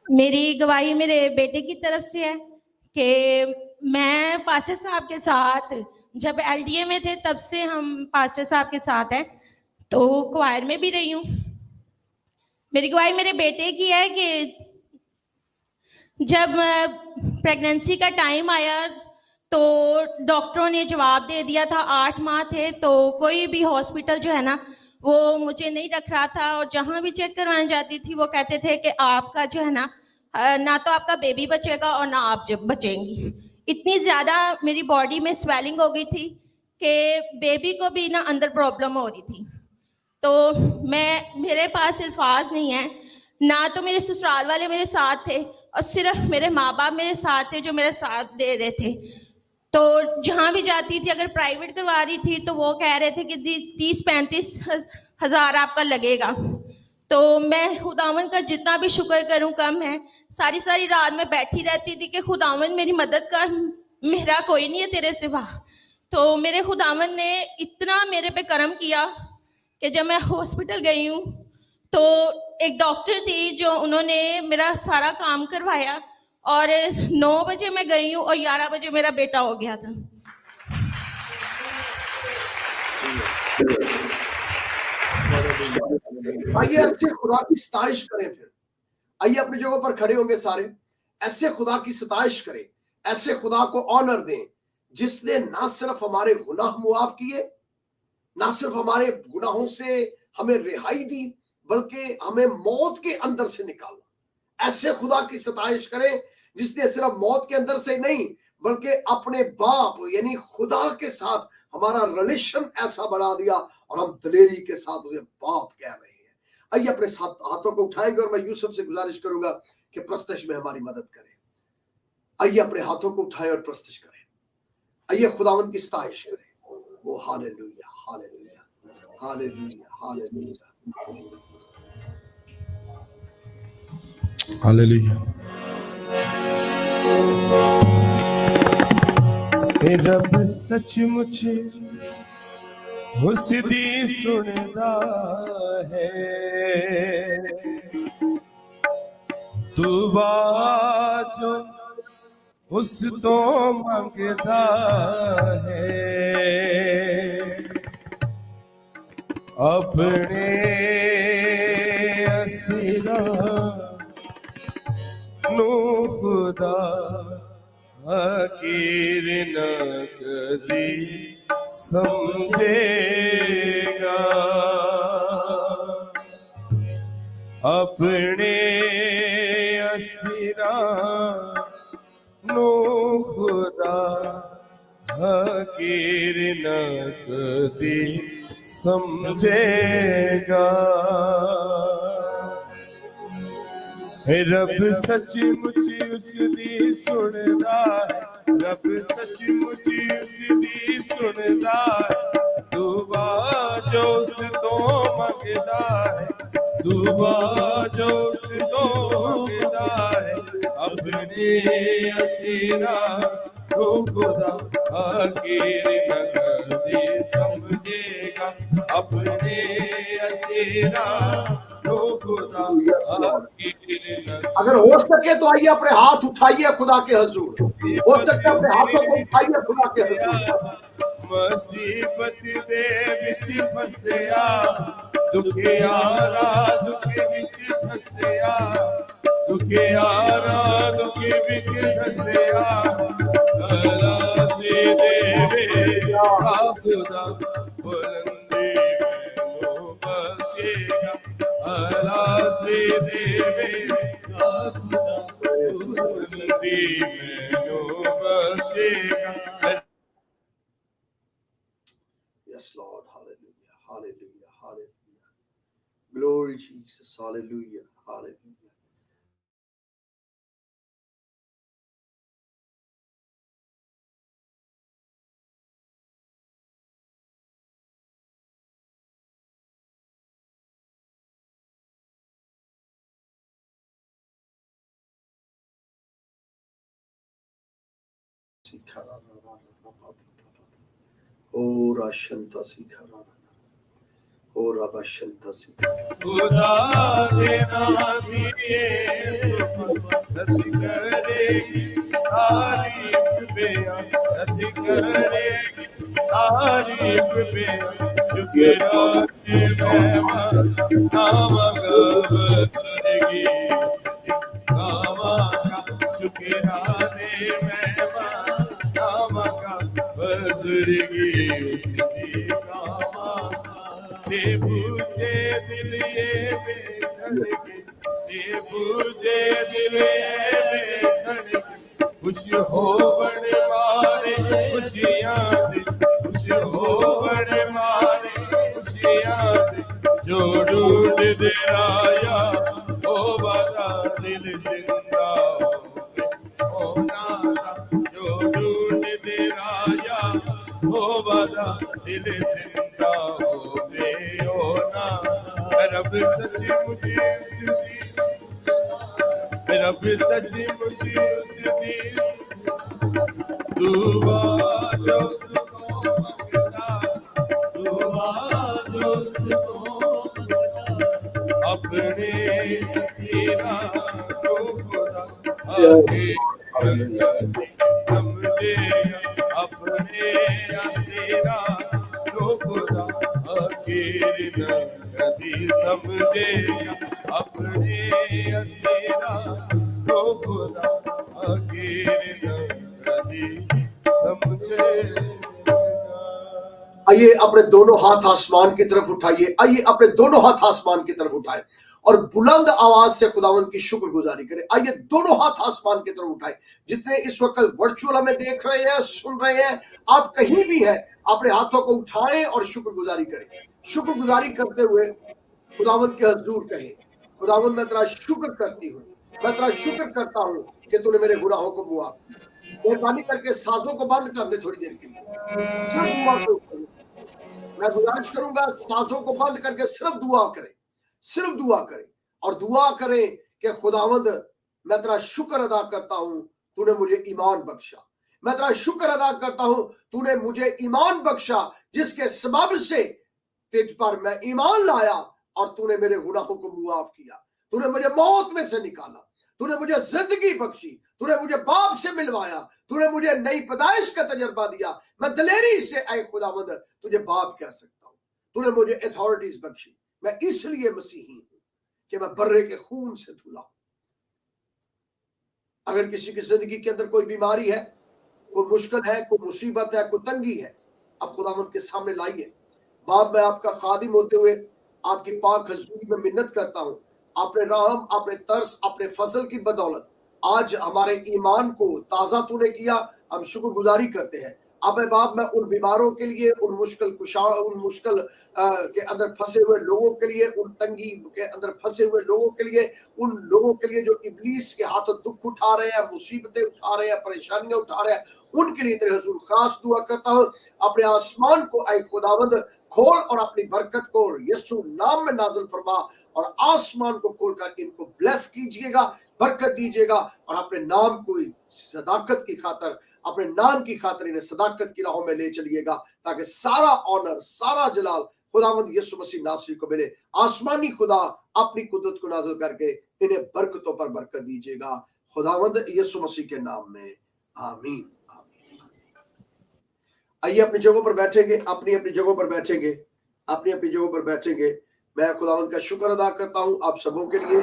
میری گواہی میرے بیٹے کی طرف سے ہے کہ میں پاسٹر صاحب کے ساتھ جب LDA میں تھے تب سے ہم پاسٹر صاحب کے ساتھ ہیں, تو کوائر میں بھی رہی ہوں. میری گواہی میرے بیٹے کی ہے کہ جب پریگننسی کا ٹائم آیا تو ڈاکٹروں نے جواب دے دیا تھا, 8 ماہ تھے تو کوئی بھی ہاسپٹل جو ہے نا وہ مجھے نہیں رکھ رہا تھا. اور جہاں بھی چیک کروانے جاتی تھی وہ کہتے تھے کہ آپ کا جو ہے نا نہ تو آپ کا بیبی بچے گا اور نہ آپ جب بچیں گی. اتنی زیادہ میری باڈی میں سویلنگ ہو گئی تھی کہ بیبی کو بھی نا اندر پرابلم ہو رہی تھی. تو میرے پاس الفاظ نہیں ہیں, نہ تو میرے سسرال والے میرے ساتھ تھے اور صرف میرے ماں باپ میرے ساتھ تھے جو میرے ساتھ دے رہے تھے. تو جہاں بھی جاتی تھی, اگر پرائیویٹ کروا رہی تھی تو وہ کہہ رہے تھے کہ 30-35 ہزار آپ کا لگے گا. تو میں خداوند کا جتنا بھی شکر کروں کم ہے. ساری رات میں بیٹھی رہتی تھی کہ خداوند میری مدد کر, میرا کوئی نہیں ہے تیرے سوا. تو میرے خداوند نے اتنا میرے پہ کرم کیا کہ جب میں ہاسپٹل گئی ہوں تو ایک ڈاکٹر تھی جو انہوں نے میرا سارا کام کروایا اور 9 بجے میں گئی ہوں اور 11 بجے میرا بیٹا ہو گیا تھا. آئیے ایسے خدا کی ستائش کریں. پھر آئیے اپنی جگہوں پر کھڑے ہوں گے سارے, ایسے خدا کی ستائش کریں, ایسے خدا کو آنر دیں جس نے نہ صرف ہمارے گناہ معاف کیے, نہ صرف ہمارے گناہوں سے ہمیں رہائی دی, بلکہ ہمیں موت کے اندر سے نکالا. ایسے خدا کی ستائش کریں جس نے صرف موت کے اندر سے نہیں بلکہ اپنے باپ یعنی خدا کے ساتھ ہمارا ریلیشن ایسا بنا دیا اور ہم دلیری کے ساتھ اسے باپ کہہ رہے ہیں. आइए अपने हाथों को उठाएंगे और मैं यूसुफ से गुजारिश करूंगा कि प्रस्तश में हमारी मदद करें। आइए अपने हाथों को उठाएं और प्रस्तश करें। आइए खुदावंद की सताइश करें। वो hallelujah hallelujah hallelujah hallelujah hallelujah. रब सचमुच उस दी सुनदा है, दुआ जो उस तो मंगदा है, अपने असीरा नु खुदा हकीर न कदी समझेगा, अपने असीरा नु खुदा हकीर न कदी समझेगा। रब सचमुच उस दी सुनदा है, रब सचमुच उस दी सुनदा है, दुआ जो उस तो मंगदा है, दुआ जो उस तो मंगदा है, अपने असीरा को खुदा हकीर न कदी समझेगा, अपने असीरा को खुदा अगर हो सके तो आइए अपने हाथ उठाइए खुदा के हुजूर। हो सके अपने हाथों को उठाइए खुदा के हुजूर। मुसीबत दे विच फसिया, दुखियारा दुख विच फसिया, दुखियारा दुख विच फसिया, अल्लाह से देवे खुदा बुलंदी में बख्शेगा, अल्लाह से देवे खुदा बुलंदी में बख्शेगा। Yes, Lord. Hallelujah. Hallelujah. Hallelujah. Glory Jesus. Hallelujah. Hallelujah. Ora shanta sikhara, ora bashanta sikhara. खुदा देना दिए मदद करेगी, तारीफ बेअदद करेगी, तारीफ बेअदद शुक्राने मेहमान नामा करेगी, नामा का शुक्राने मेहमान नामा का बसरेगी उसकी कामा। दे बूझे दिल ये बेधड़के, दे बूझे दिल ये बेधड़के, खुश हो बड़े मारे खुशियाँ दे, खुश हो बड़े मारे खुशियाँ दे, जो ढूंढ दे राया ओ बता दिल जिंदा हो नाना, जो ढूंढ दे राया ओ बता दिल जिंदा हो ना। रब सचमुच उस दी, रब सचमुच उस दी, दुआ जो उसको मंगता, दुआ जो उसको मंगता, अपने असीरा को खुदा समझेगा, अपने असीरा को खुदा हकीर न कदी समझेगा, अपने असीरा को खुदा हकीर न कदी समझेगा। आइए अपने दोनों हाथ आसमान की तरफ उठाइए, आइए अपने दोनों हाथ आसमान की तरफ उठाएं और बुलंद आवाज से खुदावंद की शुक्रगुजारी करें। आइए दोनों हाथ आसमान की तरफ उठाएं। जितने इस वक्त वर्चुअल हमें देख रहे हैं, सुन रहे हैं, आप कहीं भी हैं, अपने हाथों को उठाएं और शुक्रगुजारी करें। शुक्रगुजारी करते हुए खुदावंद के हजूर कहें, खुदावंद मैं तेरा शुक्र करती हूँ, मैं तेरा शुक्र करता हूँ कि तूने मेरे गुनाहों को मुआफ किया। मेहरबानी करके साजों को बंद कर दे थोड़ी देर के लिए, सिर्फ दुआ से उठो। मैं गुजारिश करूंगा साजों को बंद करके सिर्फ दुआ करें, सिर्फ दुआ करें और दुआ करें कि खुदावंद मैं तेरा शुक्र अदा करता हूं, तूने मुझे ईमान बख्शा। मैं तेरा शुक्र अदा करता हूं, तूने मुझे ईमान बख्शा, जिसके सबब से तुझ पर मैं ईमान लाया और तूने मेरे गुनाहों को मुआफ किया। तूने मुझे मौत में से निकाला, तूने मुझे जिंदगी बख्शी, तूने मुझे बाप से मिलवाया, तूने मुझे नई पैदाइश का तजर्बा दिया। मैं दिलेरी से ऐ खुदावंद तुझे बाप कह सकता हूं। तूने मुझे अथॉरिटीज बख्शी। मैं इसलिए मसीही हूं कि मैं बर्रे के खून से धुला हूं। अगर किसी की जिंदगी के अंदर कोई बीमारी है, कोई मुश्किल है, कोई मुसीबत है, कोई तंगी है, आप खुदावंद के सामने लाइए। बाप, मैं आपका खादिम होते हुए आपकी पाक हजूरी में मिन्नत करता हूं, अपने रहम, अपने तरस, अपने फजल की बदौलत आज हमारे ईमान को ताजा तूने किया, हम शुक्रगुजारी करते हैं। अब बाप, मैं उन बीमारों के लिए, उन मुश्किल के अंदर फंसे हुए लोगों के लिए, उन तंगी के अंदर फंसे हुए लोगों के लिए, उन लोगों के लिए जो इब्लीस के हाथों दुख उठा रहे हैं, मुसीबतें उठा रहे हैं, परेशानियां उठा रहे हैं, उनके लिए तेरे हुजूर खास दुआ करता हूं। अपने आसमान को ऐ खुदावंद खोल और अपनी बरकत को यीशु नाम में नाज़िल फरमा और आसमान को खोलकर इनको ब्लेस कीजिएगा, बरकत दीजिएगा और अपने नाम को सदाकत की खातर, अपने नाम की खातिर इन्हें सदाकत की राहों में ले चलिएगा, ताकि सारा ऑनर, सारा जलाल खुदावंद यीशु मसीह नासरी को मिले। आसमानी खुदा अपनी कुदरत को नाज़िल करके इन्हें बरकतों पर बरकत दीजिएगा, खुदावंद यीशु मसीह के नाम में, आमीन। आइए अपनी जगहों पर बैठेंगे, अपनी अपनी जगहों पर बैठेंगे, अपनी अपनी जगहों पर बैठेंगे। मैं खुदावंद का शुक्र अदा करता हूं आप सबों के लिए।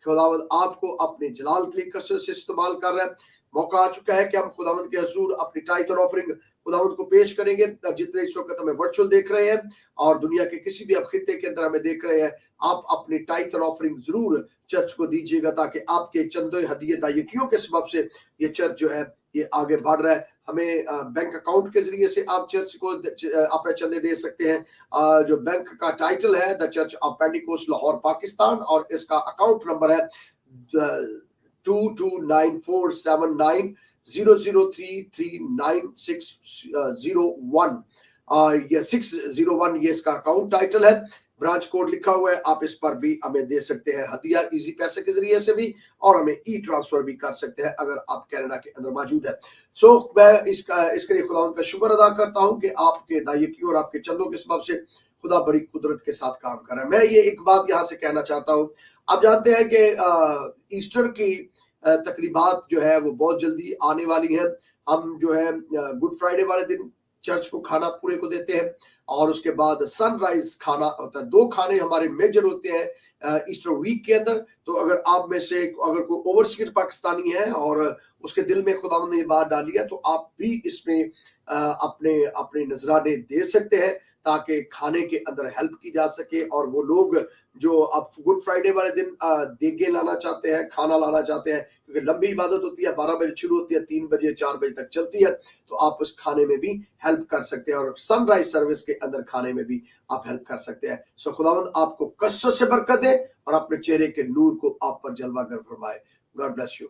खुदावंद आपको अपने जलाल के लिए कसरत से इस्तेमाल कर रहा है। मौका आ चुका है कि हम खुदावंद के हुजूर अपनी टाइथ और ऑफरिंग खुदावंद को पेश करेंगे। जितने इस वक्त हमें वर्चुअल देख रहे हैं और दुनिया के किसी भी खित्ते के अंदर हमें देख रहे हैं, आप अपनी टाइथ और ऑफरिंग जरूर चर्च को दीजिएगा, ताकि आपके चंदे हदिये दायकियों के सबब से ये चर्च जो है ये आगे बढ़ रहा है। हमें बैंक अकाउंट के जरिए से आप चर्च को अपने चंदे दे सकते हैं। जो बैंक का टाइटल है the church of Pentecost Lahore Pakistan, और इसका अकाउंट नंबर है 22947900339601। ये 601 ये इसका अकाउंट टाइटल है। ब्रांच कोड लिखा हुआ है, आप इस पर भी हमें दे सकते हैं हदिया, इजी पैसे के जरिए से भी, और हमें ई ट्रांसफर भी कर सकते हैं अगर आप कनाडा के अंदर मौजूद है। मैं इसके लिए खुदा का शुक्र अदा करता हूं कि आपके दायकी और आपके चंदों के सबब से खुदा बड़ी कुदरत के साथ काम कर रहा है। मैं ये एक बात यहाँ से कहना चाहता हूँ, आप जानते हैं कि ईस्टर की तकरीबात जो है वो बहुत जल्दी आने वाली है। हम जो है गुड फ्राइडे वाले दिन चर्च को खाना पूरे को देते हैं, और उसके बाद सनराइज खाना होता है। 2 खाने हमारे मेजर होते हैं ईस्टर वीक के अंदर। तो अगर आप में से अगर कोई ओवरसीज पाकिस्तानी है और उसके दिल में खुदा ने ये बात डाली है, तो आप भी इसमें अपने नजराने दे सकते हैं, ताकि खाने के अंदर हेल्प की जा सके। और वो लोग जो आप गुड फ्राइडे वाले दिन देगे लाना चाहते हैं, खाना लाना चाहते हैं, क्योंकि लंबी इबादत होती है, 12 बजे शुरू होती है, 3 बजे 4 बजे तक चलती है, तो आप उस खाने में भी हेल्प कर सकते हैं, और सनराइज सर्विस के अंदर खाने में भी आप हेल्प कर सकते हैं। सो खुदावंद आपको कसरत से बरकत दे और अपने चेहरे के नूर को आप पर जलवा कर फरमाए। God bless you.